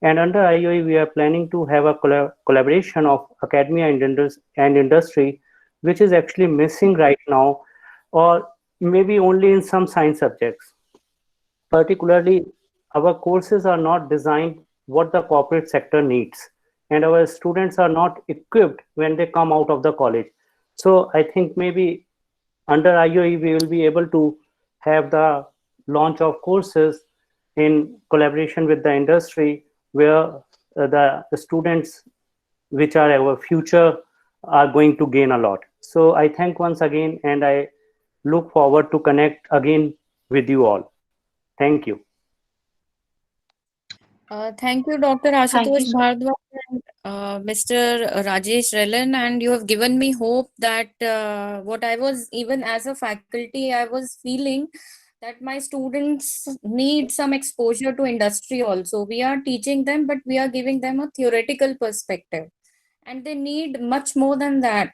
And under IOE, we are planning to have a collaboration of academia and industry, which is actually missing right now, or maybe only in some science subjects. Particularly, our courses are not designed what the corporate sector needs, and our students are not equipped when they come out of the college. So I think maybe under IOE, we will be able to have the launch of courses in collaboration with the industry, where the students, which are our future, are going to gain a lot. So I thank once again, and I look forward to connect again with you all. Thank you. Thank you, Dr. Ashutosh so Bhardwaj and Mr. Rajesh Rellan, and you have given me hope that what I was, even as a faculty, I was feeling that my students need some exposure to industry also. We are teaching them, but we are giving them a theoretical perspective, and they need much more than that.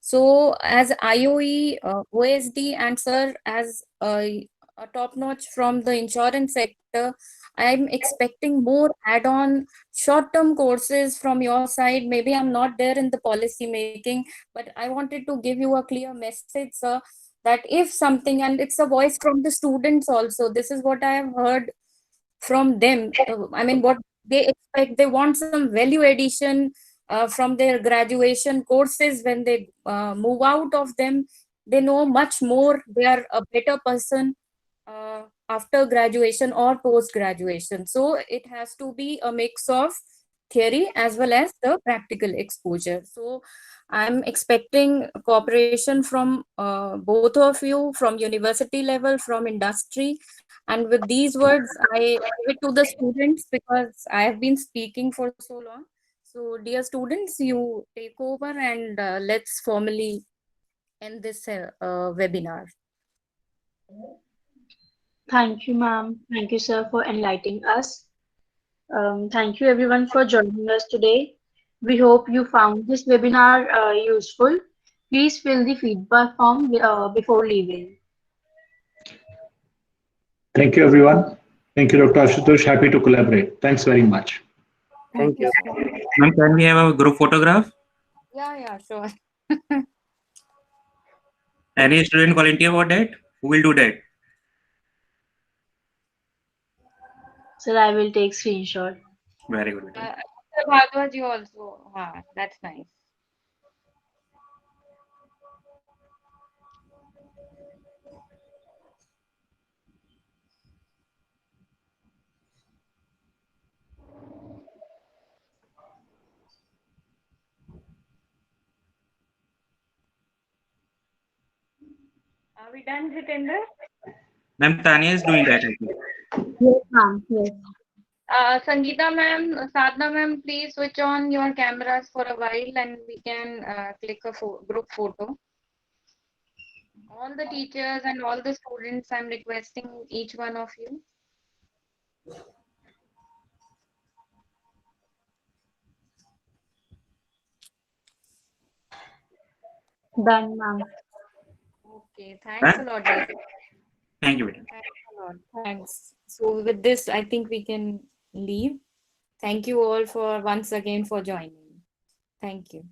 So as IOE, OSD, and sir, as a top-notch from the insurance sector, I'm expecting more add-on short-term courses from your side. Maybe I'm not there in the policy making, but I wanted to give you a clear message, sir, that if something, and it's a voice from the students also, this is what I have heard from them. I mean, what they expect, they want some value addition from their graduation courses. When they move out of them, they know much more, they are a better person after graduation or post graduation. So it has to be a mix of theory as well as the practical exposure. So I'm expecting cooperation from both of you, from university level, from industry. And with these words, I give it to the students because I have been speaking for so long. So dear students, you take over and let's formally end this webinar. Thank you, ma'am. Thank you, sir, for enlightening us. Thank you, everyone, for joining us today. We hope you found this webinar useful. Please fill the feedback form before leaving. Thank you, everyone. Thank you, Dr. Ashutosh. Happy to collaborate. Thanks very much. Thank you. Ma'am, can we have a group photograph? Yeah, sure. Any student volunteer for that? Who will do that? Sir, I will take screenshot. Very good. Mr. Bhardwaj, you also. That's nice. Are we done, Jitendra? Ma'am, Tanya is doing that, I think. Yes, ma'am. Yes. Sangeeta ma'am, Sadhna ma'am, please switch on your cameras for a while and we can click a group photo. All the teachers and all the students, I'm requesting each one of you. Done, ma'am. Okay, thanks a lot, dear. Thank you. Thanks a lot. Thanks. So with this, I think we can leave. Thank you all for once again for joining. Thank you.